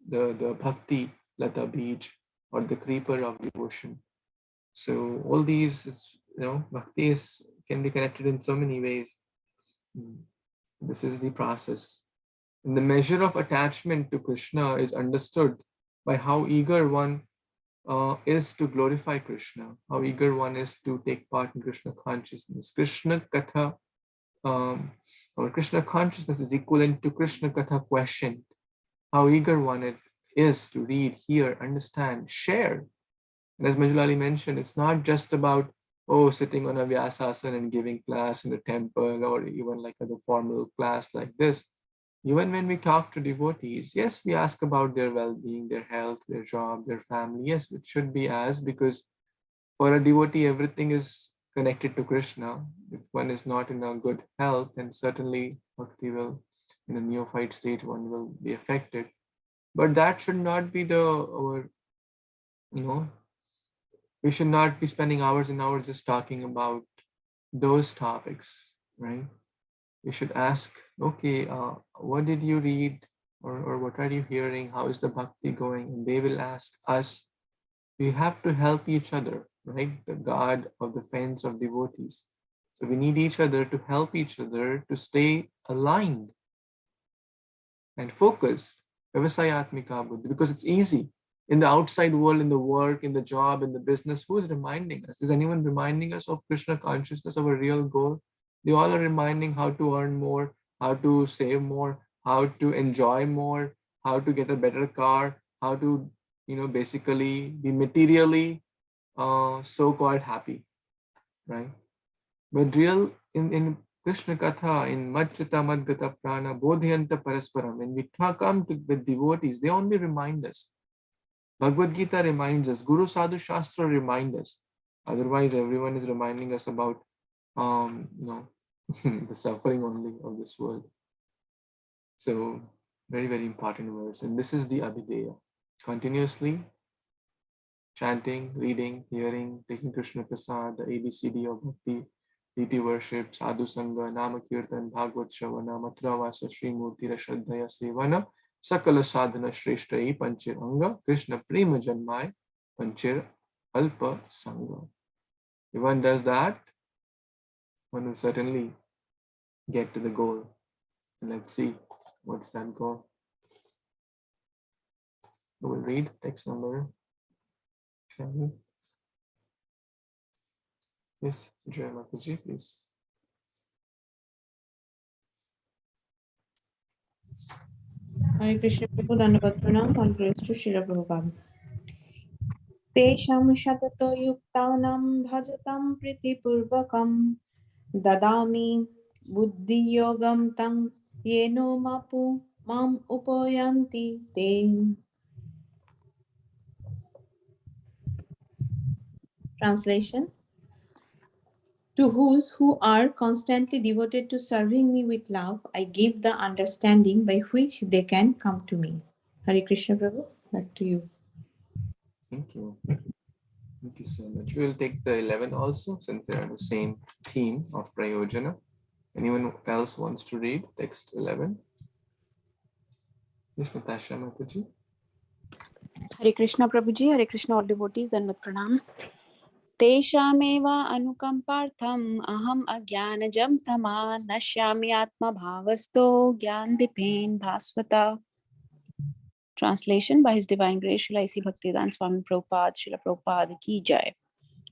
the bhakti, lata bij, or the creeper of devotion. So all these, bhakti can be connected in so many ways. This is the process. And the measure of attachment to Krishna is understood by how eager one is to glorify Krishna, how eager one is to take part in Krishna consciousness. Krishna Katha, or Krishna consciousness is equivalent to Krishna Katha question. How eager one is to read, hear, understand, share. And as Manjulali mentioned, it's not just about, sitting on a Vyasasana and giving class in the temple, or even like a formal class like this. Even when we talk to devotees, yes, we ask about their well-being, their health, their job, their family. Yes, it should be as, because for a devotee, everything is connected to Krishna. If one is not in a good health, then certainly bhakti will in the neophyte stage, one will be affected. But that should not be our, we should not be spending hours and hours just talking about those topics, right? We should ask, okay, what did you read, or what are you hearing? How is the bhakti going? And they will ask us. We have to help each other, right? The God of the fence of devotees. So we need each other to help each other to stay aligned and focused. Vyavasayatmika buddhi, because it's easy. In the outside world, in the work, in the job, in the business, who is reminding us? Is anyone reminding us of Krishna consciousness, of a real goal? They all are reminding how to earn more, how to save more, how to enjoy more, how to get a better car, how to, basically be materially so-called happy, right? But real in Krishna Katha, in Madchita Madgata Prana, Bodhyanta Parasparam, when we come with devotees, they only remind us. Bhagavad-Gita reminds us, Guru Sadhu Shastra reminds us. Otherwise, everyone is reminding us about the suffering only of this world. So, very, very important verse. And this is the Abhideya. Continuously chanting, reading, hearing, taking Krishna Prasad, the ABCD of Bhakti, deity worship, Sadhu Sangha, Nama Kirtan, Bhagavad Shravana, Matravasa, Sri Murti, Shraddhaya Sevana, Sakala Sadhana Shreshtai, Panchir Anga, Krishna Prema Janmai, Panchir Alpa Sangha. If one does that, one will certainly get to the goal. And let's see what's that goal. We will read text number 10. Yes, Jai Mataji, please. Hare Krishna Prabhu, Dandavat Pranam, all praise to Srila Prabhupada. Tesham shatato yuktanam bhajatam pritipurvakam dadami buddhi yogam tang yeno mapu mam upayanti te. Translation: to those who are constantly devoted to serving me with love, I give the understanding by which they can come to me. Hare Krishna Prabhu, back to you. Thank you. Thank you so much. We will take the 11 also, since they are the same theme of Prayojana. Anyone else wants to read text 11? Yes, Natasha Mataji. Hare Krishna Prabhuji, Hare Krishna all devotees, Dandavat Pranam. Teshameva anukampartham aham agyanajam tama nashyami atma bhavasto gyandipen bhasvata. Translation by His Divine Grace, Srila A.C. Bhaktivedanta Swami Prabhupada, Srila Prabhupada Ki Jai.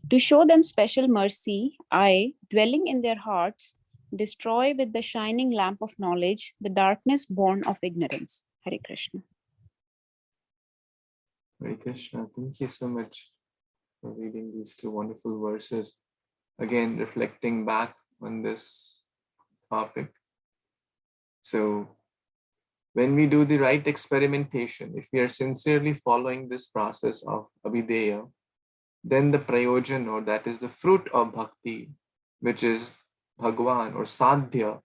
To show them special mercy, I, dwelling in their hearts, destroy with the shining lamp of knowledge the darkness born of ignorance. Hare Krishna. Hare Krishna. Thank you so much for reading these two wonderful verses. Again, reflecting back on this topic. So, when we do the right experimentation, if we are sincerely following this process of Abhideya, then the Prayojana, or that is the fruit of Bhakti, which is Bhagwan or Sadhya,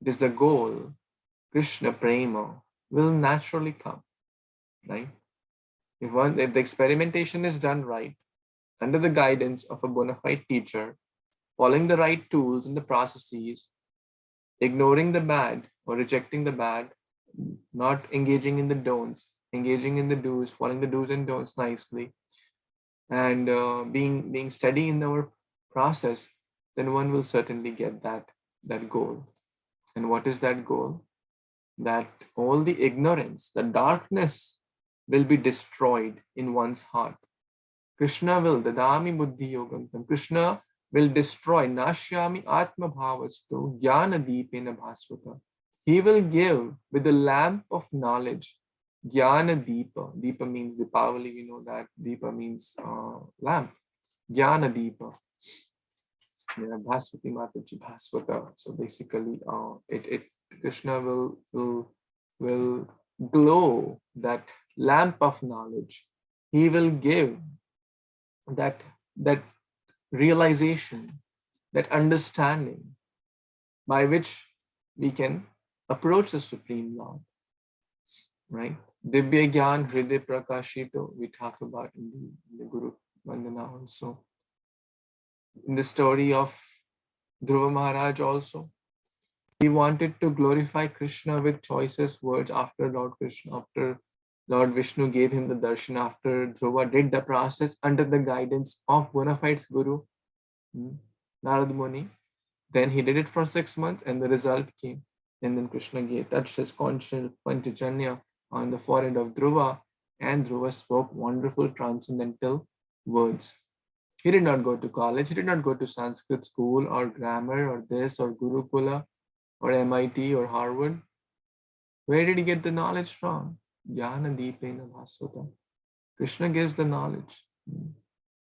it is the goal, Krishna Prema, will naturally come, right? If the experimentation is done right, under the guidance of a bona fide teacher, following the right tools and the processes, ignoring the bad or rejecting the bad, not engaging in the don'ts, engaging in the do's, following the do's and don'ts nicely, and being steady in our process, then one will certainly get that goal. And what is that goal? That all the ignorance, the darkness will be destroyed in one's heart. Krishna will, dadami buddhi yogantam, Krishna will destroy, nashyami atma bhavastu jnana deepena bhasvata. He will give with the lamp of knowledge, jnana deepa. Deepa means Deepavali, we know that. Deepa means lamp. Jnana deepa. Yeah, Bhasvati Mataji Bhasvata. So basically, Krishna will glow that lamp of knowledge. He will give that realization, that understanding by which we can approach the Supreme Lord, right? Divya Gyan Hriday Prakashito, we talk about in the Guru Vandana also. In the story of Dhruva Maharaj also, he wanted to glorify Krishna with choicest words after Lord Krishna, after Lord Vishnu gave him the darshan, after Dhruva did the process under the guidance of bona fide Guru, Narad Muni. Then he did it for 6 months and the result came. And then Krishna touched his conscious Panchajanya on the forehead of Dhruva, and Dhruva spoke wonderful transcendental words. He did not go to college, he did not go to Sanskrit school or grammar or this or Gurukula or MIT or Harvard. Where did he get the knowledge from? Jnana Deepena Bhaswata. Krishna gives the knowledge.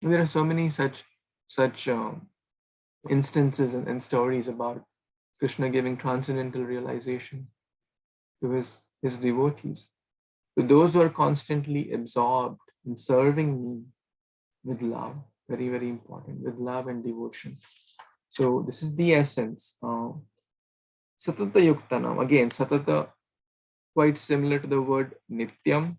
There are so many such instances and stories about Krishna giving transcendental realization to his devotees. To those who are constantly absorbed in serving me with love, very, very important, with love and devotion. So this is the essence. Satata Yuktanam. Again, Satata, quite similar to the word Nityam.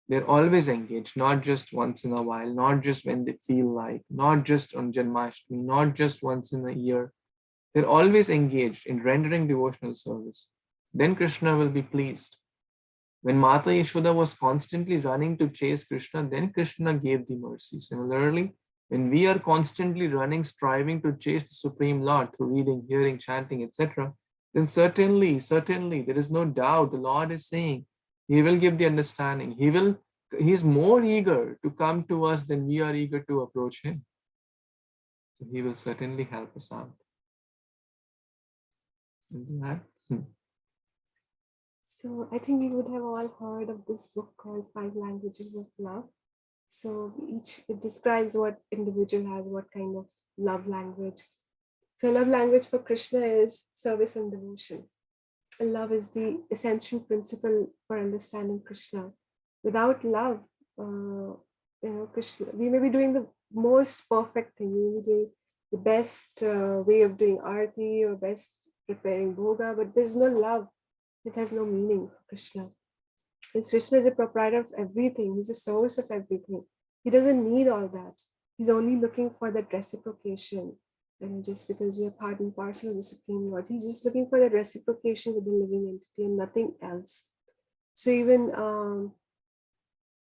They're always engaged, not just once in a while, not just when they feel like, not just on Janmashtami, not just once in a year. They're always engaged in rendering devotional service. Then Krishna will be pleased. When Mata Yashoda was constantly running to chase Krishna, then Krishna gave the mercy. Similarly, when we are constantly running, striving to chase the Supreme Lord through reading, hearing, chanting, etc., then certainly, there is no doubt the Lord is saying, He will give the understanding. He is more eager to come to us than we are eager to approach Him. So He will certainly help us out. So I think we would have all heard of this book called 5 Languages of Love. So it describes what individual has, what kind of love language. So love language for Krishna is service and devotion. And love is the essential principle for understanding Krishna. Without love, Krishna, we may be doing the most perfect thing. We may be doing the best way of doing arati or best preparing bhoga, but there's no love. It has no meaning for Krishna. Because Krishna is a proprietor of everything. He's the source of everything. He doesn't need all that. He's only looking for that reciprocation. And just because we are part and parcel of the Supreme Lord, he's just looking for that reciprocation with the living entity and nothing else. So even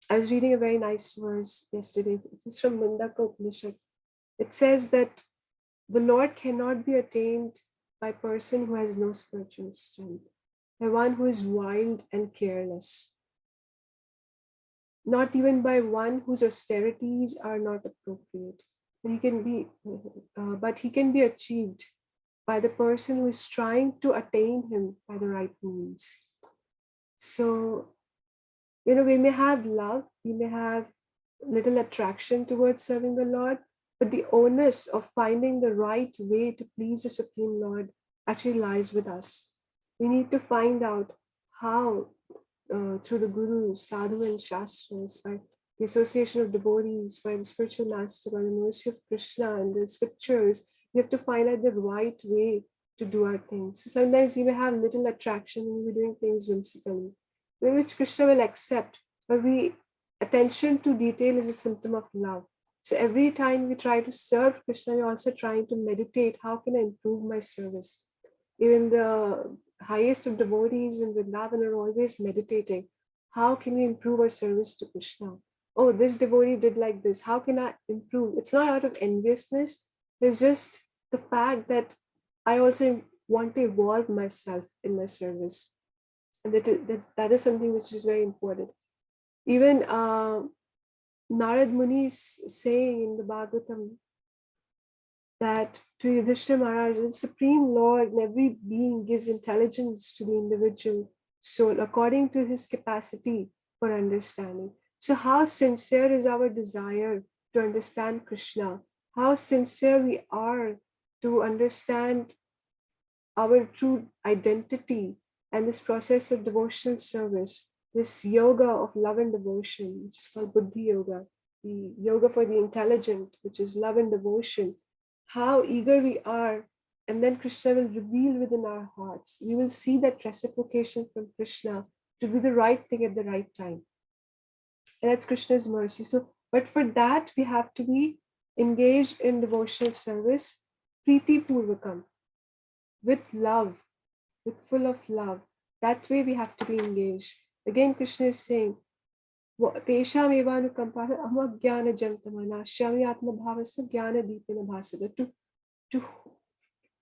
I was reading a very nice verse yesterday. It's from Mundaka Upanishad. It says that the Lord cannot be attained by a person who has no spiritual strength, by one who is wild and careless, not even by one whose austerities are not appropriate. But he can be achieved by the person who is trying to attain him by the right means. So, we may have love, we may have little attraction towards serving the Lord, but the onus of finding the right way to please the Supreme Lord actually lies with us. We need to find out how, through the Guru, Sadhu and Shastras, by the association of devotees, by the spiritual master, by the mercy of Krishna and the scriptures, we have to find out the right way to do our things. So sometimes we may have little attraction and we're doing things whimsically, which Krishna will accept, but attention to detail is a symptom of love. So every time we try to serve Krishna, we're also trying to meditate, how can I improve my service? Even the highest of devotees in Vrindavan are always meditating. How can we improve our service to Krishna? Oh, this devotee did like this. How can I improve? It's not out of enviousness. There's just the fact that I also want to evolve myself in my service. And that is something which is very important. Even Narad Muni is saying in the Bhagavatam that to Yudhishthira Maharaj, the Supreme Lord in every being gives intelligence to the individual soul according to his capacity for understanding. So how sincere is our desire to understand Krishna? How sincere we are to understand our true identity and this process of devotional service, this yoga of love and devotion, which is called Buddhi Yoga, the yoga for the intelligent, which is love and devotion. How eager we are and then Krishna will reveal within our hearts. We will see that reciprocation from Krishna to do the right thing at the right time. And that's Krishna's mercy. So, but for that, we have to be engaged in devotional service, Priti Purvakam, with love, with full of love. That way we have to be engaged. Again, Krishna is saying, Tesham evanukampara amaggyana jantamana shyami atma bhavasya jnana deepina bhasvada.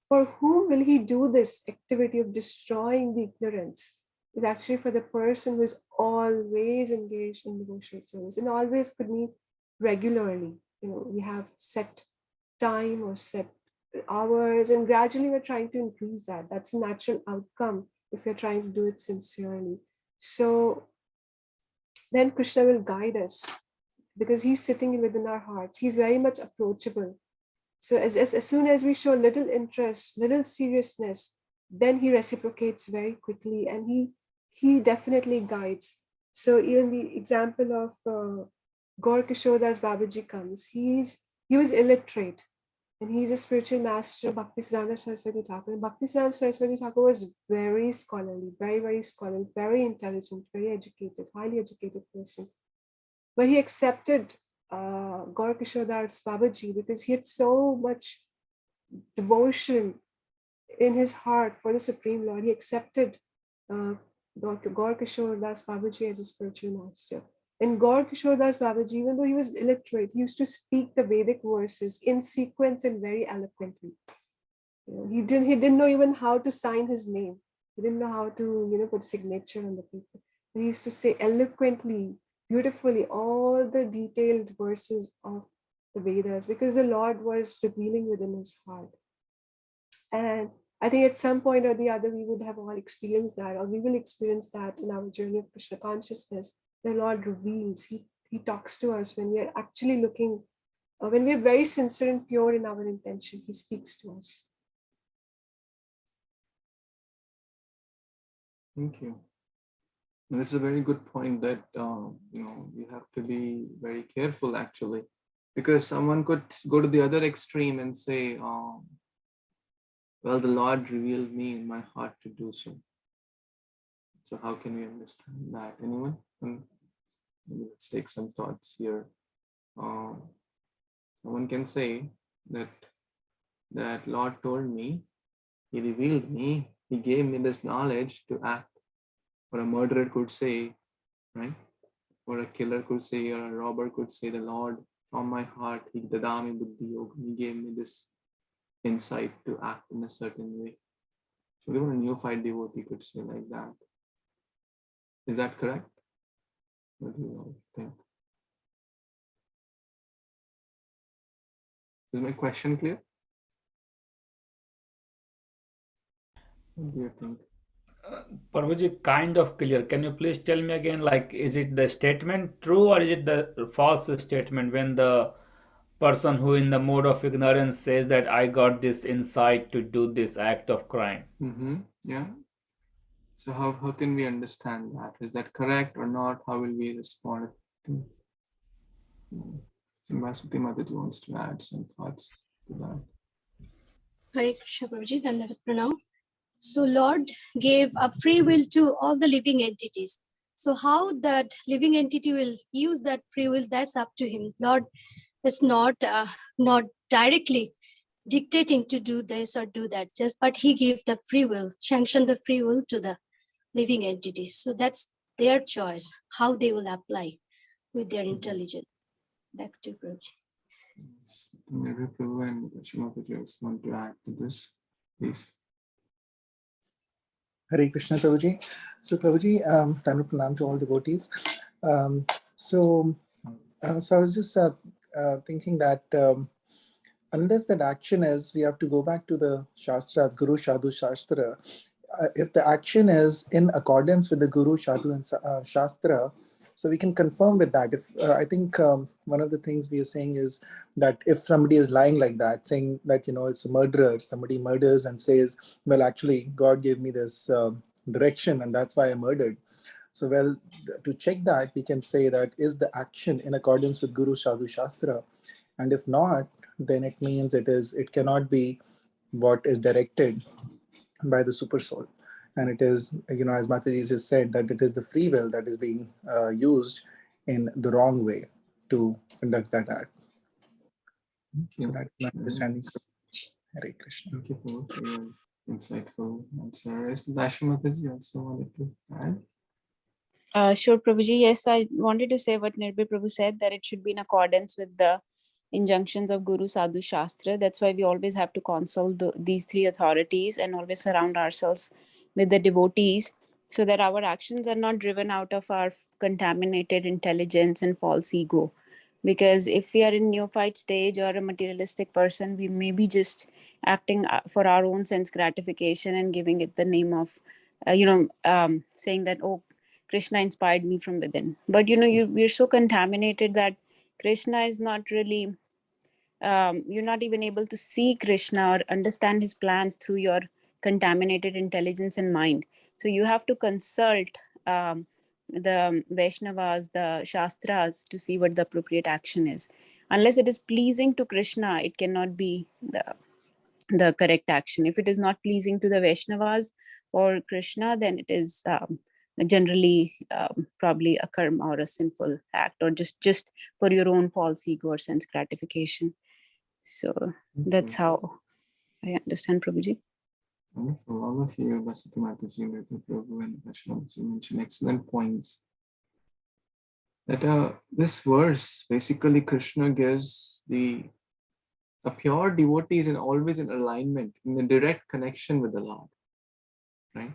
For whom will he do this activity of destroying the ignorance? Is actually for the person who is always engaged in devotional service, and always could mean regularly. We have set time or set hours, and gradually we're trying to increase that. That's a natural outcome if we're trying to do it sincerely. So then Krishna will guide us because he's sitting within our hearts. He's very much approachable. So as soon as we show little interest, little seriousness, then he reciprocates very quickly, and he definitely guides. So even the example of Gaur Kishodas Babaji comes. He was illiterate, and he's a spiritual master of Bhaktisiddhanta Saraswati Thakur. And Bhaktisiddhanta Saraswati Thakur was very scholarly, very, very scholarly, very intelligent, very educated, highly educated person. But he accepted Gaur Kishodas Babaji because he had so much devotion in his heart for the Supreme Lord. He accepted Gaur Kishodas Babaji as a spiritual master. And Gaur Kishodas Babaji, even though he was illiterate, he used to speak the Vedic verses in sequence and very eloquently. He didn't know even how to sign his name. He didn't know how to put signature on the paper. He used to say eloquently, beautifully, all the detailed verses of the Vedas, because the Lord was revealing within his heart. And I think at some point or the other, we would have all experienced that, or we will experience that in our journey of Krishna consciousness. The Lord reveals, he talks to us when we are actually looking, when we are very sincere and pure in our intention, he speaks to us. Thank you. And this is a very good point that we have to be very careful actually, because someone could go to the other extreme and say, well, the Lord revealed me in my heart to do so. So how can we understand that? Anyone? Let's take some thoughts here. Someone can say that Lord told me, he revealed me, he gave me this knowledge to act. Or a murderer could say, right? Or a killer could say, or a robber could say, the Lord from my heart, he dadami buddhi yoga, he gave me this insight to act in a certain way. So even a neophyte devotee could say like that. Is that correct? What do you all think? Is my question clear? What do you think? Prabhuji, kind of clear. Can you please tell me again, like, is it the statement true or is it the false statement when the person who in the mode of ignorance says that I got this insight to do this act of crime? Yeah. So how can we understand that? Is that correct or not? How will we respond? Vasudhi Mataji wants to add some thoughts to that. Hare Krishna Prabhuji, Dandavat Pranam. So Lord gave a free will to all the living entities. So how that living entity will use that free will, that's up to him. Lord is not directly dictating to do this or do that, but he gave the free will, sanctioned the free will to the living entities. So that's their choice, how they will apply with their intelligence. Back to Prabhuji. Maybe Prabhu and Shubha just want to add to this, please. Hare Krishna Prabhuji. So Prabhuji, time to pranam to all devotees. So I was just thinking that unless that action is, we have to go back to the Shastra, Guru Sadhu Shastra. If the action is in accordance with the Guru Sadhu and Shastra, so we can confirm with that. If I think one of the things we are saying is that if somebody is lying like that, saying that it's a murderer, somebody murders and says, well, actually God gave me this direction and that's why I murdered. So well, to check that, we can say that is the action in accordance with Guru Sadhu Shastra, and if not, then it means it cannot be what is directed by the super soul. And it is, as Mataji just said, that it is the free will that is being used in the wrong way to conduct that act. So that's my understanding. Hare Krishna. Thank you for your insightful answer. Is Dashi Mataji also wanted to add? Sure, Prabhuji. Yes, I wanted to say what Nirbhay Prabhu said, that it should be in accordance with the injunctions of Guru, Sadhu, Shastra. That's why we always have to consult these three authorities and always surround ourselves with the devotees, so that our actions are not driven out of our contaminated intelligence and false ego. Because if we are in neophyte stage or a materialistic person, we may be just acting for our own sense gratification and giving it the name of, saying that, oh, Krishna inspired me from within. But we're so contaminated that Krishna is not really, you're not even able to see Krishna or understand his plans through your contaminated intelligence and mind. So you have to consult the Vaishnavas, the Shastras, to see what the appropriate action is. Unless it is pleasing to Krishna, it cannot be the correct action. If it is not pleasing to the Vaishnavas or Krishna, then it is generally probably a karma or a sinful act, or just for your own false ego or sense gratification. So that's how I understand, Prabhuji. Wonderful. All of you, Basati Mataji, Nirbhay Prabhu, and Vaishnavas, you mentioned excellent points. That this verse, basically Krishna gives a pure devotee is always in alignment, in a direct connection with the Lord. Right?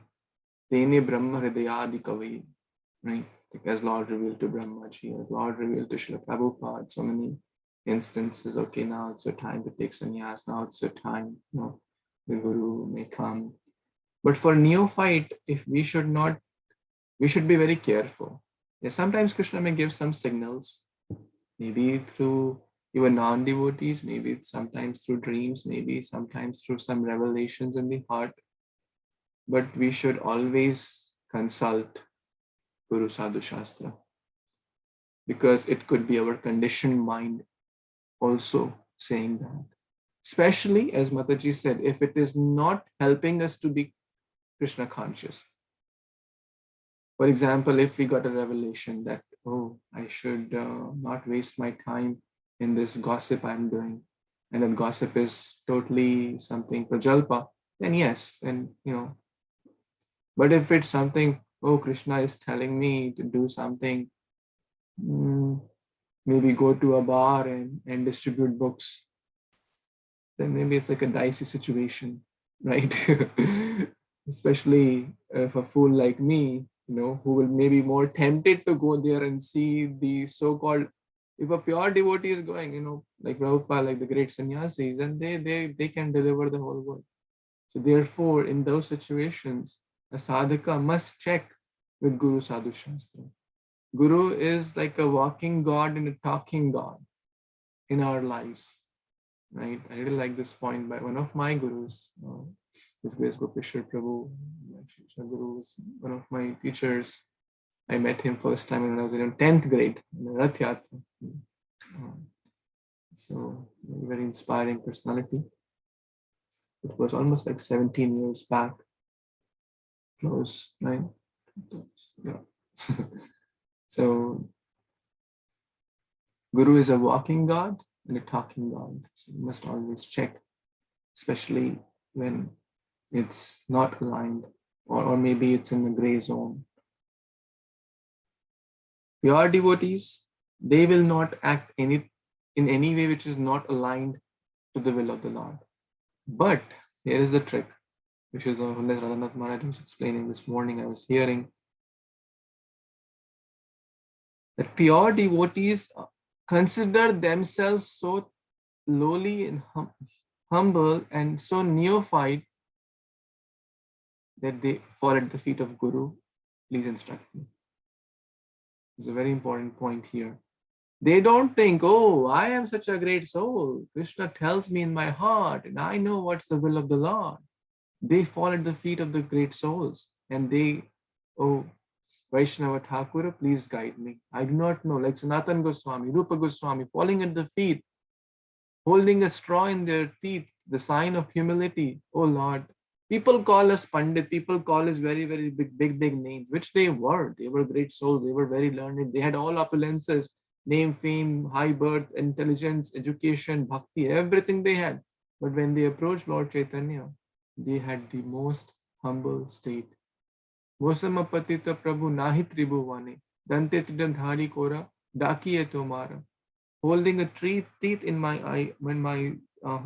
Tene Brahma Hridayadi Kavi. Right? Like as Lord revealed to Brahmaji, as Lord revealed to Srila Prabhupada, so many instances. Okay, now it's your time to take sannyas, now it's your time, the Guru may come. But for neophyte, if we should be very careful. Yeah, sometimes Krishna may give some signals, maybe through even non-devotees, maybe sometimes through dreams, maybe sometimes through some revelations in the heart. But we should always consult Guru, Sadhu, Shastra, because it could be our conditioned mind also saying that. Especially, as Mataji said, if it is not helping us to be Krishna conscious. For example, if we got a revelation that, oh, I should not waste my time in this gossip I'm doing, and that gossip is totally something prajalpa, then yes, and but if it's something, oh, Krishna is telling me to do something, maybe go to a bar and distribute books, then maybe it's like a dicey situation, right? Especially if a fool like me, who will maybe more tempted to go there and see the so-called, if a pure devotee is going, like Prabhupada, like the great sannyasis, then they can deliver the whole world. So therefore, in those situations, a sadhaka must check with Guru, Sadhu, Shastra. Guru is like a walking God and a talking God in our lives, right? I really like this point by one of my gurus, His Grace Gopeshwar Prabhu. Guru was one of my teachers. I met him first time when I was in 10th grade in Rath Yatra. So very inspiring personality. It was almost like 17 years back. Close, right? Yeah. So Guru is a walking God and a talking God. So you must always check, especially when it's not aligned, or maybe it's in the gray zone. Pure devotees, they will not act in any way which is not aligned to the will of the Lord. But here is the trick, which is Holiness Radhanath Maharaj was explaining this morning. I was hearing that pure devotees consider themselves so lowly and humble and so neophyte that they fall at the feet of Guru. Please instruct me. It's a very important point here. They don't think, oh, I am such a great soul. Krishna tells me in my heart and I know what's the will of the Lord. They fall at the feet of the great souls and they, oh, Vaishnava Thakura, please guide me. I do not know, like Sanatan Goswami, Rupa Goswami, falling at the feet, holding a straw in their teeth, the sign of humility. Oh Lord, people call us Pandit, people call us very, very big names, which they were. They were great souls, they were very learned, they had all opulences, name, fame, high birth, intelligence, education, bhakti, everything they had. But when they approached Lord Chaitanya, they had the most humble state. Mosamapatita Prabhu Nahi Tribhuvane, Dante Tridandhari Kora, Dakiye Tomara. Holding a tree teeth in my eye, when my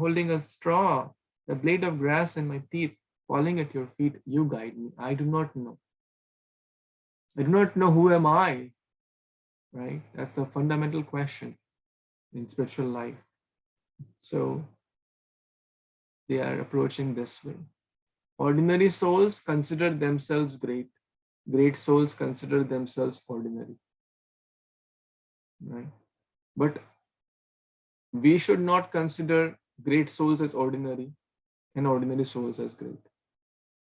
holding a straw, a blade of grass in my teeth, falling at your feet, you guide me. I do not know. I do not know who am I, right? That's the fundamental question in spiritual life. So they are approaching this way. Ordinary souls consider themselves great. Great souls consider themselves ordinary, right? But we should not consider great souls as ordinary and ordinary souls as great,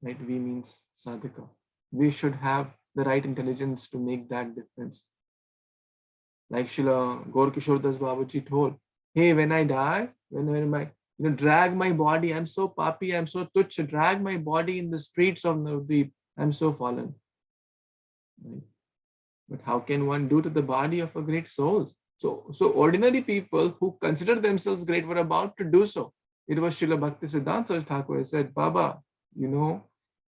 right? We means sadhaka. We should have the right intelligence to make that difference. Like Srila Gaur Kishore Das Babaji told, hey, when I die, when my drag my body, I'm so papi, I'm so tuch, drag my body in the streets of Navdeep, I'm so fallen. Right? But how can one do to the body of a great soul? So ordinary people who consider themselves great were about to do so. It was Srila Bhakti Siddhanta Saraswati Thakur who said, Baba,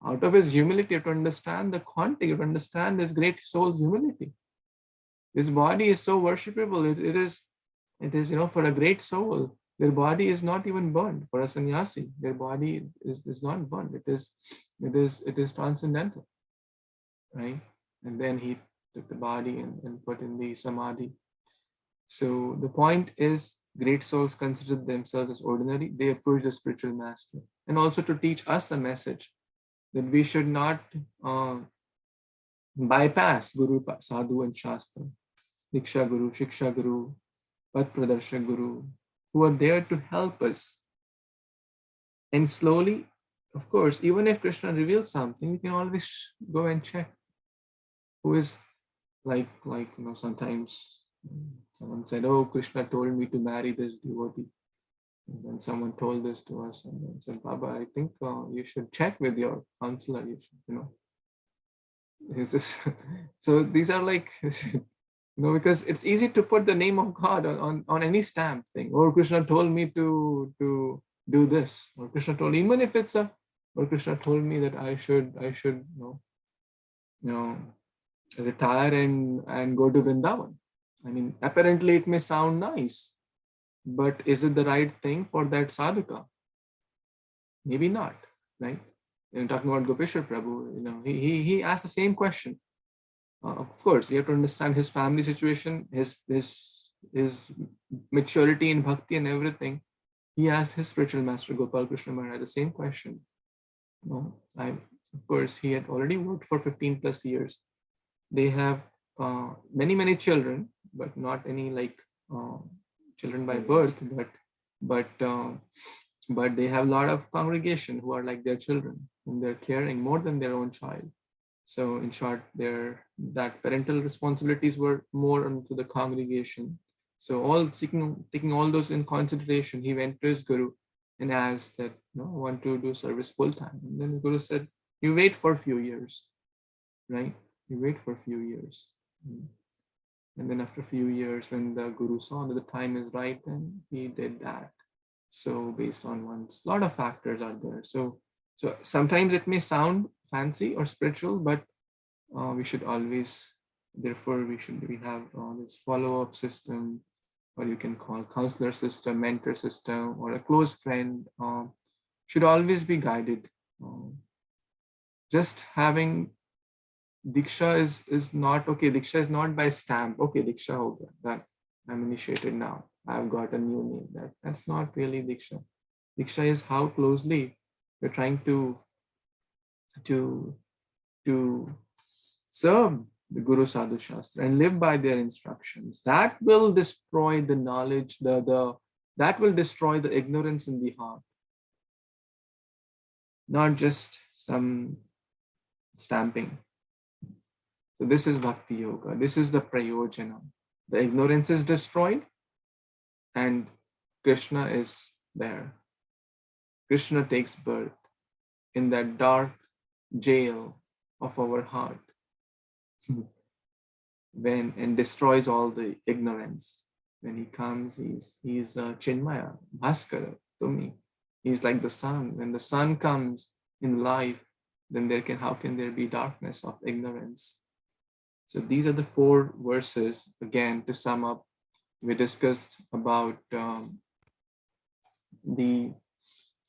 out of his humility, you have to understand the context, you have to understand this great soul's humility. This body is so worshipable. It is, for a great soul, their body is not even burned. For a sannyasi, their body is not burned. It is transcendental, right? And then he took the body and put in the samadhi. So the point is, great souls consider themselves as ordinary. They approach the spiritual master, and also to teach us a message that we should not bypass Guru, Sadhu, and Shastra, Diksha Guru, Shiksha Guru, Path Pradarshak Guru, who are there to help us. And slowly, of course, even if Krishna reveals something, we can always go and check who is like sometimes someone said, oh, Krishna told me to marry this devotee. And then someone told this to us and then said, Baba, I think you should check with your counselor. You should, so these are like, because it's easy to put the name of God on any stamp thing. Or Krishna told me to do this. Or Krishna told, even if it's or Krishna told me that I should retire and go to Vrindavan. I mean, apparently it may sound nice, but is it the right thing for that sadhaka? Maybe not, right? And talking about Gopeshwar Prabhu, he asked the same question. Of course, we have to understand his family situation, his maturity in bhakti and everything. He asked his spiritual master Gopal Krishna Maharaj the same question. Of course, he had already worked for 15 plus years. They have many children, but not any children by birth, but they have a lot of congregation who are like their children, whom they're caring more than their own child. So in short, that parental responsibilities were more onto the congregation. So taking all those in consideration, he went to his guru and asked that, I want to do service full time. And then the guru said, you wait for a few years, right? You wait for a few years. And then after a few years, when the guru saw that the time is right, then he did that. So based on a lot of factors are there. So sometimes it may sound fancy or spiritual, but we should always, therefore we have this follow-up system, or you can call counselor system, mentor system, or a close friend, should always be guided. Just having Diksha is not okay. Diksha is not by stamp. Okay, Diksha ho gaya, that I'm initiated now. I've got a new name. That's not really Diksha. Diksha is how closely we're trying to serve the Guru Sadhu Shastra and live by their instructions. That will destroy the knowledge, that will destroy the ignorance in the heart. Not just some stamping. So this is Bhakti Yoga. This is the Prayojana. The ignorance is destroyed and Krishna is there. Krishna takes birth in that dark jail of our heart and destroys all the ignorance. When he comes, he's Chinmaya, Bhaskara, Tumi. He's like the sun. When the sun comes in life, then how can there be darkness of ignorance? So these are the 4 verses. Again, to sum up, we discussed about the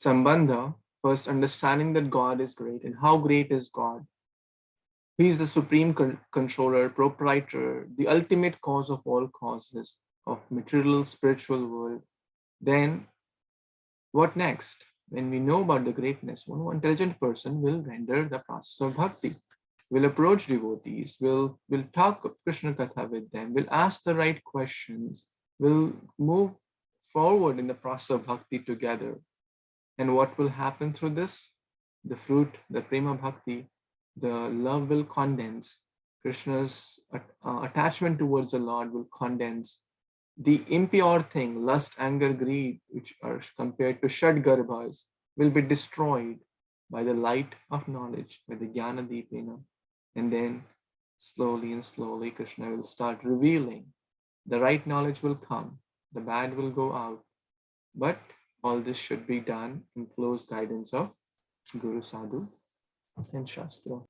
Sambandha, first understanding that God is great. And how great is God? He is the supreme controller, proprietor, the ultimate cause of all causes of material, spiritual world. Then what next? When we know about the greatness, one intelligent person will render the process of bhakti, will approach devotees, will talk Krishna Katha with them, will ask the right questions, will move forward in the process of bhakti together. And what will happen through this? The fruit, the prema bhakti, the love will condense. Krishna's attachment towards the Lord will condense. The impure thing, lust, anger, greed, which are compared to Shadgarbhas, will be destroyed by the light of knowledge, by the Jnana Deepena. And then slowly and slowly, Krishna will start revealing. The right knowledge will come, the bad will go out. But all this should be done in close guidance of Guru Sadhu and Shastra.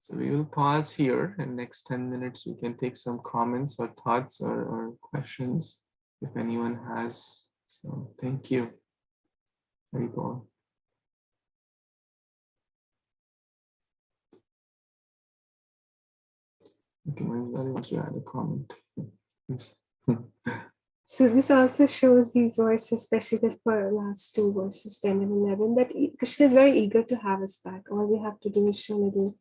So we will pause here, and next 10 minutes we can take some comments or thoughts or questions if anyone has. So thank you. Very good. Okay, Manjulali wants to add a comment. Please. So this also shows these verses, especially for last 2 verses, 10 and 11, that Krishna is very eager to have us back. All we have to do is show a little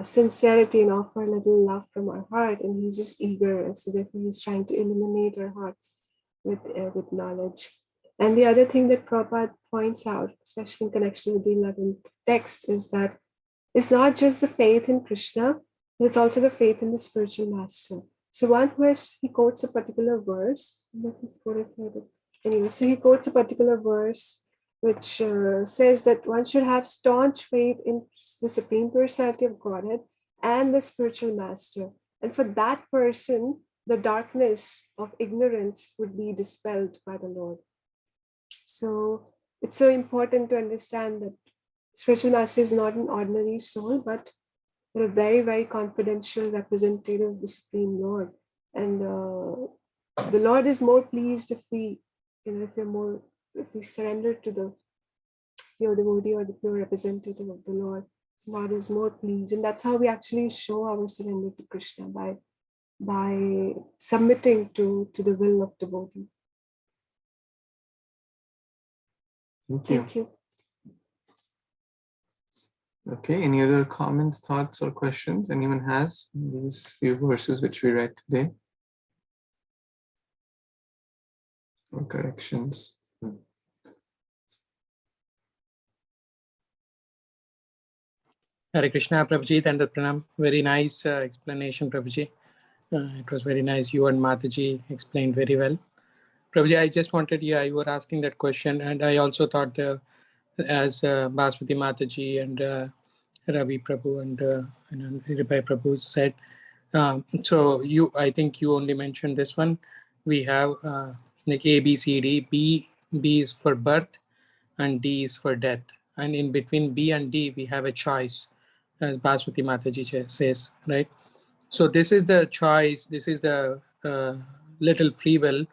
sincerity and offer a little love from our heart, and he's just eager. So therefore, he's trying to illuminate our hearts with knowledge. And the other thing that Prabhupada points out, especially in connection with the 11th text, is that it's not just the faith in Krishna, but it's also the faith in the spiritual master. So one verse, he quotes a particular verse. Anyway, so he quotes a particular verse which says that one should have staunch faith in the Supreme Personality of Godhead and the spiritual master. And for that person, the darkness of ignorance would be dispelled by the Lord. So it's so important to understand that spiritual master is not an ordinary soul, but a very, very confidential representative of the Supreme Lord. And the Lord is more pleased if we, if we surrender to the pure devotee or the pure representative of the Lord. So Lord is more pleased. And that's how we actually show our surrender to Krishna, by submitting to the will of devotee. Thank you. Okay, any other comments, thoughts, or questions anyone has in these few verses which we read today? Or corrections? Hare Krishna, Prabhuji, and Pranam. Very nice explanation, Prabhuji. It was very nice. You and Mataji explained very well. Prabhuji, I just wanted, you were asking that question, and I also thought as Basmati Mataji and Ravi Prabhu and Ripai Prabhu said, so I think you only mentioned this one. We have like A, B, C, D. B is for birth and D is for death. And in between B and D, we have a choice, as Basmati Mataji says, right? So this is the choice. This is the little free will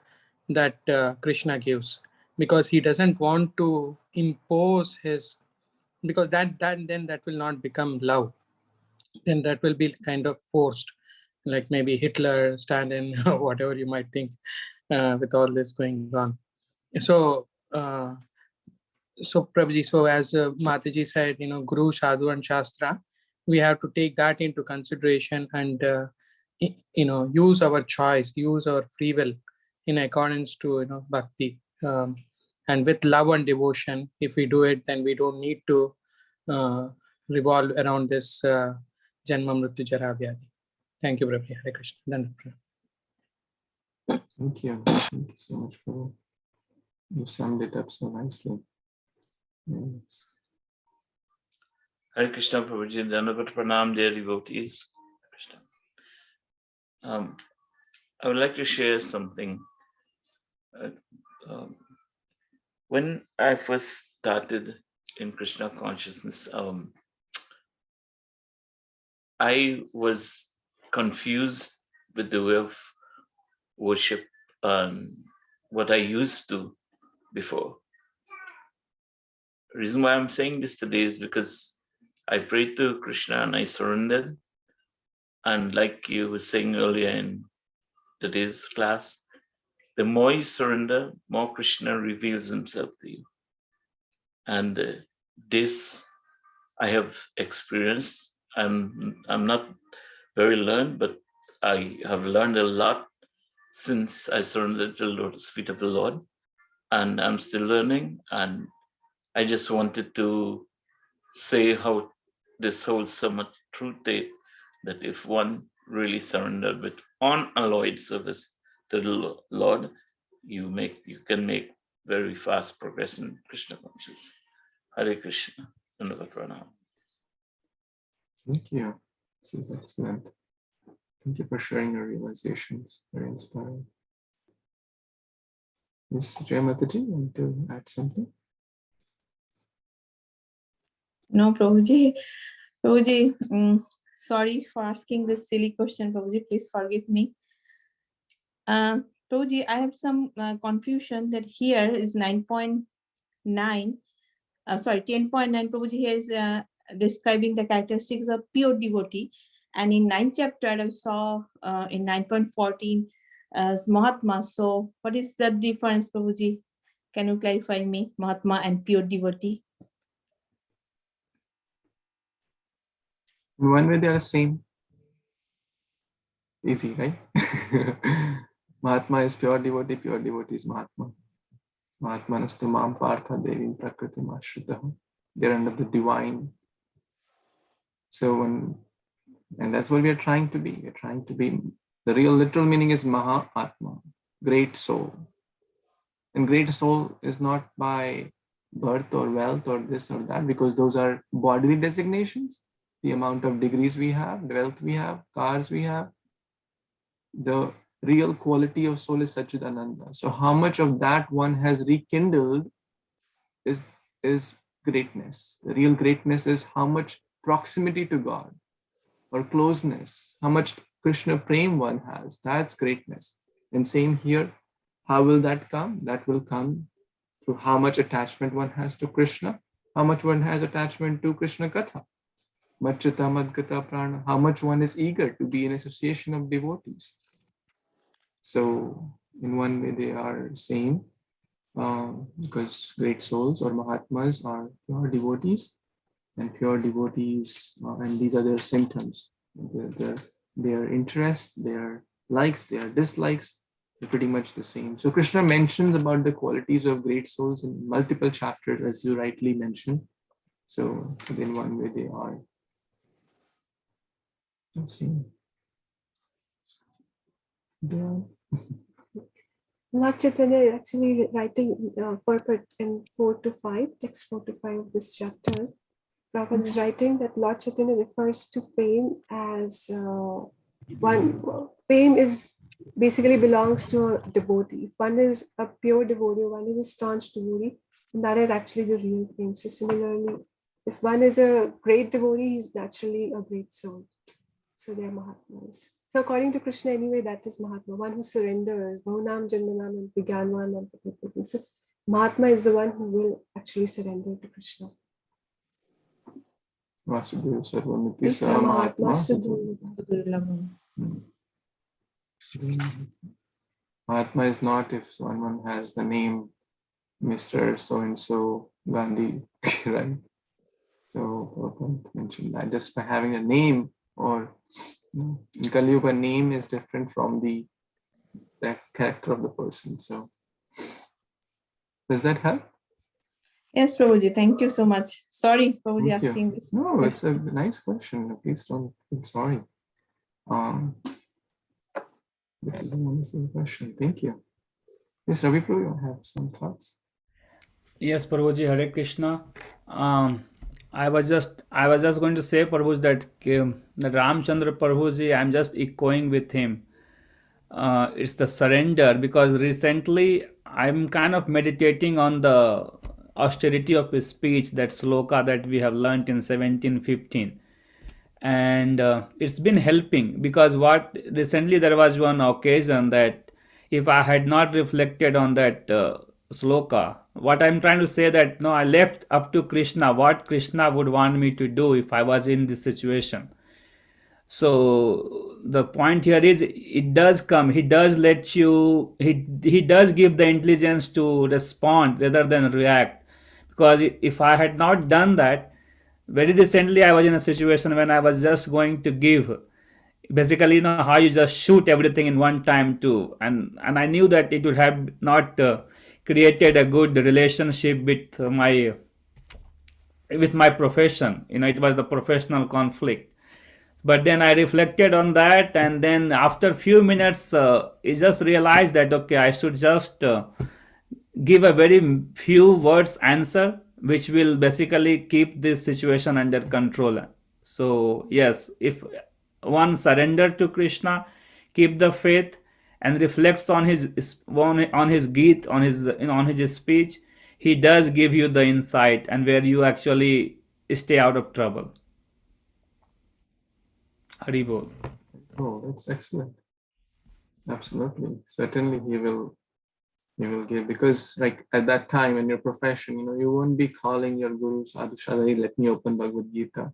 that Krishna gives, because he doesn't want to impose his, because that will not become love. Then that will be kind of forced, like maybe Hitler, Stalin, or whatever you might think with all this going on. So Prabhuji, so as Mataji said, Guru, Sadhu, and Shastra, we have to take that into consideration and use our choice, use our free will in accordance to bhakti, and with love and devotion. If we do it, then we don't need to revolve around this Janma Mrityu Jara Vyadi. Thank you, Prabhuji. Hare Krishna. Thank you. Thank you so much, Prabhu. You summed it up so nicely. Yes. Hare Krishna, Prabhuji, Dandavat Pranam, dear devotees. Krishna. I would like to share something. When I first started in Krishna consciousness, I was confused with the way of worship what I used to before. The reason why I'm saying this today is because I prayed to Krishna and I surrendered. And like you were saying earlier in today's class, the more you surrender, more Krishna reveals himself to you. And this I have experienced. I'm not very learned, but I have learned a lot since I surrendered to the lotus feet of the Lord. And I'm still learning. And I just wanted to say how this holds so much truth there, that if one really surrendered with unalloyed service to the Lord, you can make very fast progress in Krishna consciousness. Hare Krishna. Dandavat Pranam. Thank you. This is excellent. Thank you for sharing your realizations. Very inspiring. Ms. Jayamataji, want to add something? No, Prabhuji. Prabhuji, sorry for asking this silly question, Prabhuji. Please forgive me. Prabhuji, I have some confusion that here is 9.9. Sorry, 10.9. Prabhuji here is describing the characteristics of pure devotee. And in 9th chapter, I saw in 9.14 as Mahatma. So what is the difference, Prabhuji? Can you clarify me, Mahatma and pure devotee? In one way, they are the same. Easy, right? Mahatma is pure devotee is Mahatma. Mahatma nastu mam partha devim prakriti mashritaha. They're under the divine. So and that's what we are trying to be. We're trying to be, the real literal meaning is Mahatma, great soul. And great soul is not by birth or wealth or this or that, because those are bodily designations. The amount of degrees we have, the wealth we have, cars we have. The real quality of soul is Satchidananda. So how much of that one has rekindled is greatness. The real greatness is how much proximity to God or closeness, how much Krishna Prem one has. That's greatness. And same here, how will that come? That will come through how much attachment one has to Krishna, how much one has attachment to Krishna Katha. Machchata madgata prana, how much one is eager to be in association of devotees. So in one way they are same, because great souls or Mahatmas are pure devotees, and pure devotees, and these are their symptoms. Their interests, their likes, their dislikes, they're pretty much the same. So Krishna mentions about the qualities of great souls in multiple chapters, as you rightly mentioned. So in one way they are the same. Lord Chaitanya is actually writing purport in 4 to 5, text 4 to 5 of this chapter. Prabhupada is writing that Lord Chaitanya refers to fame as fame is basically belongs to a devotee. If one is a pure devotee, one is a staunch devotee, and that is actually the real fame. So similarly, if one is a great devotee, he's naturally a great soul. So they are Mahatmas. So according to Krishna, anyway, that is Mahatma, one who surrenders. Bahunam Janmanam and Vigyanvan and Prabhupada. So Mahatma is the one who will actually surrender to Krishna. Vasudeva Sarvamiti Sa Mahatma Mahatma is not if someone has the name Mr. So-and-so Gandhi, right? So Prabhupada mentioned that just by having a name, or in Kali Yuga, name is different from the character of the person. So does that help? Yes, Prabhuji, thank you so much. Sorry, Prabhuji, asking this. No, it's a nice question. Please don't feel sorry. This is a wonderful question. Thank you. Yes, Ravi Prabhu, you have some thoughts? Yes, Prabhuji, Hare Krishna. I was just going to say, Prabhuji, that Ramchandra Prabhuji, I'm just echoing with him. It's the surrender, because recently I'm kind of meditating on the austerity of his speech, that sloka that we have learnt in 1715. And it's been helping, because what recently there was one occasion that if I had not reflected on that sloka, what I'm trying to say, that no, I left up to Krishna what Krishna would want me to do if I was in this situation. So the point here is, it does come, he does let you, he does give the intelligence to respond rather than react. Because if I had not done that, very recently I was in a situation when I was just going to give, basically, how you just shoot everything in one time too, and I knew that it would have not created a good relationship with my profession. It was the professional conflict. But then I reflected on that, and then after few minutes, I just realized that okay, I should just give a very few words answer, which will basically keep this situation under control. So yes, if one surrender to Krishna, keep the faith, and reflects on his Gita, on his speech, he does give you the insight, and where you actually stay out of trouble. Haribol. Oh, that's excellent. Absolutely. Certainly he will give, because like at that time in your profession, you won't be calling your guru sadhu shadari, let me open Bhagavad-Gita,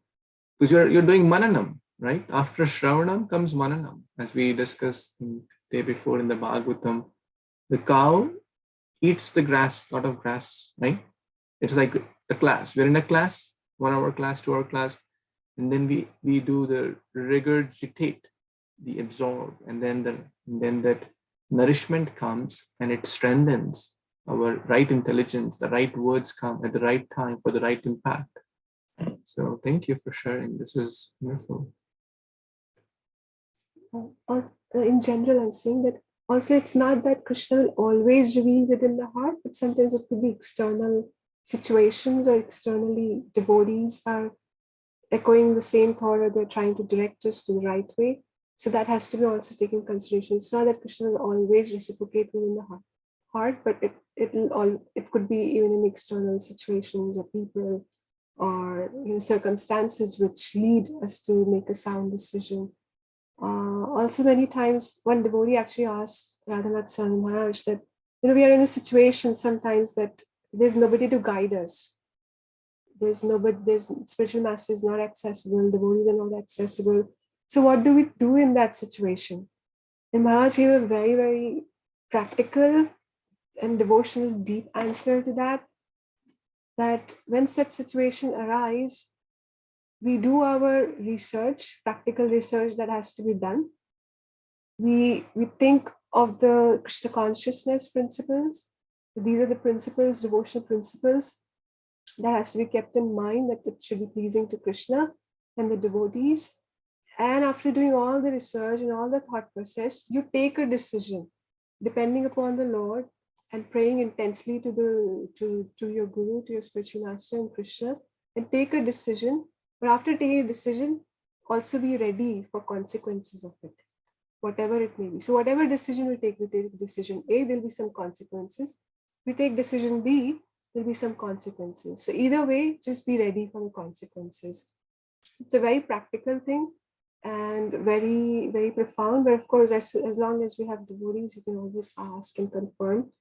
because you're doing mananam, right? After Shravanam comes mananam, as we discussed the day before in the Bhagavatam. The cow eats the grass, lot of grass, right? It's like a class. We're in a class, 1 hour class, 2 hour class, and then we do the regurgitate, the absorb, and then that nourishment comes and it strengthens our right intelligence. The right words come at the right time for the right impact. So thank you for sharing. This is wonderful. In general, I'm saying that also it's not that Krishna will always reveal within the heart, but sometimes it could be external situations or externally devotees are echoing the same thought, or they're trying to direct us to the right way. So that has to be also taken into consideration. It's not that Krishna will always reciprocate within the heart, but it could be even in external situations or people or circumstances which lead us to make a sound decision. Also, many times one devotee actually asked Radhanath Swami Maharaj that we are in a situation sometimes that there's nobody to guide us. There's spiritual master is not accessible, devotees are not accessible. So what do we do in that situation? And Maharaj gave a very, very practical and devotional deep answer to that when such situation arise, we do our research, practical research that has to be done. We think of the Krishna consciousness principles. These are the principles, devotional principles, that has to be kept in mind, that it should be pleasing to Krishna and the devotees. And after doing all the research and all the thought process, you take a decision depending upon the Lord and praying intensely to your guru, to your spiritual master and Krishna, and take a decision. But after taking a decision, also be ready for consequences of it, whatever it may be. So whatever decision we take decision A, there'll be some consequences. We take decision B, there'll be some consequences. So either way, just be ready for the consequences. It's a very practical thing and very, very profound. But of course, as long as we have devotees, we can always ask and confirm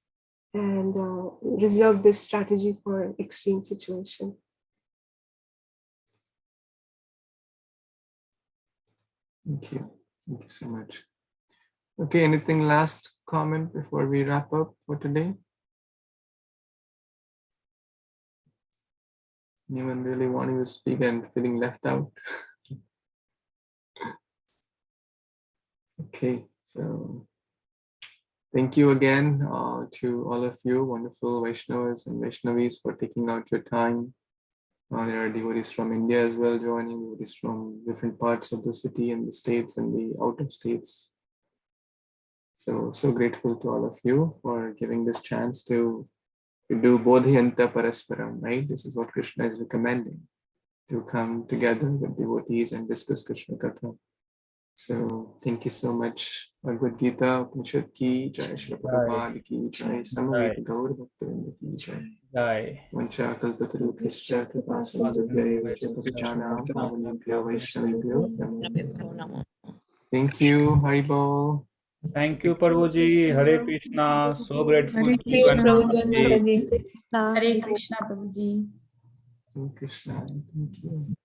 and reserve this strategy for extreme situation. Thank you. Thank you so much. Okay, anything last comment before we wrap up for today? Anyone really wanting to speak and feeling left out? Okay, so thank you again to all of you wonderful Vaishnavas and Vaishnavis for taking out your time. There are devotees from India as well joining, devotees from different parts of the city and the states and the out of states. So grateful to all of you for giving this chance to do Bodhyanta Parasparam, right? This is what Krishna is recommending, to come together with devotees and discuss Krishna Katha. So thank you so much. Bhagavad-Gita, Upanishad ki jai, Shri Prabhupada ki jai, Samaveta Gaur Bhaktivinoda ki jai. Jai. Vancha kalpatarubhyascha kripa sindhubhya eva cha patichanam pavanebhyo vaishnavebhyo namo namo. Thank you, Haribol. Thank you, Prabhuji. Hare Krishna. So grateful Hare to you and Krishna. Mataji. Hare Krishna, Prabhuji. Thank you, Krishna. Thank you.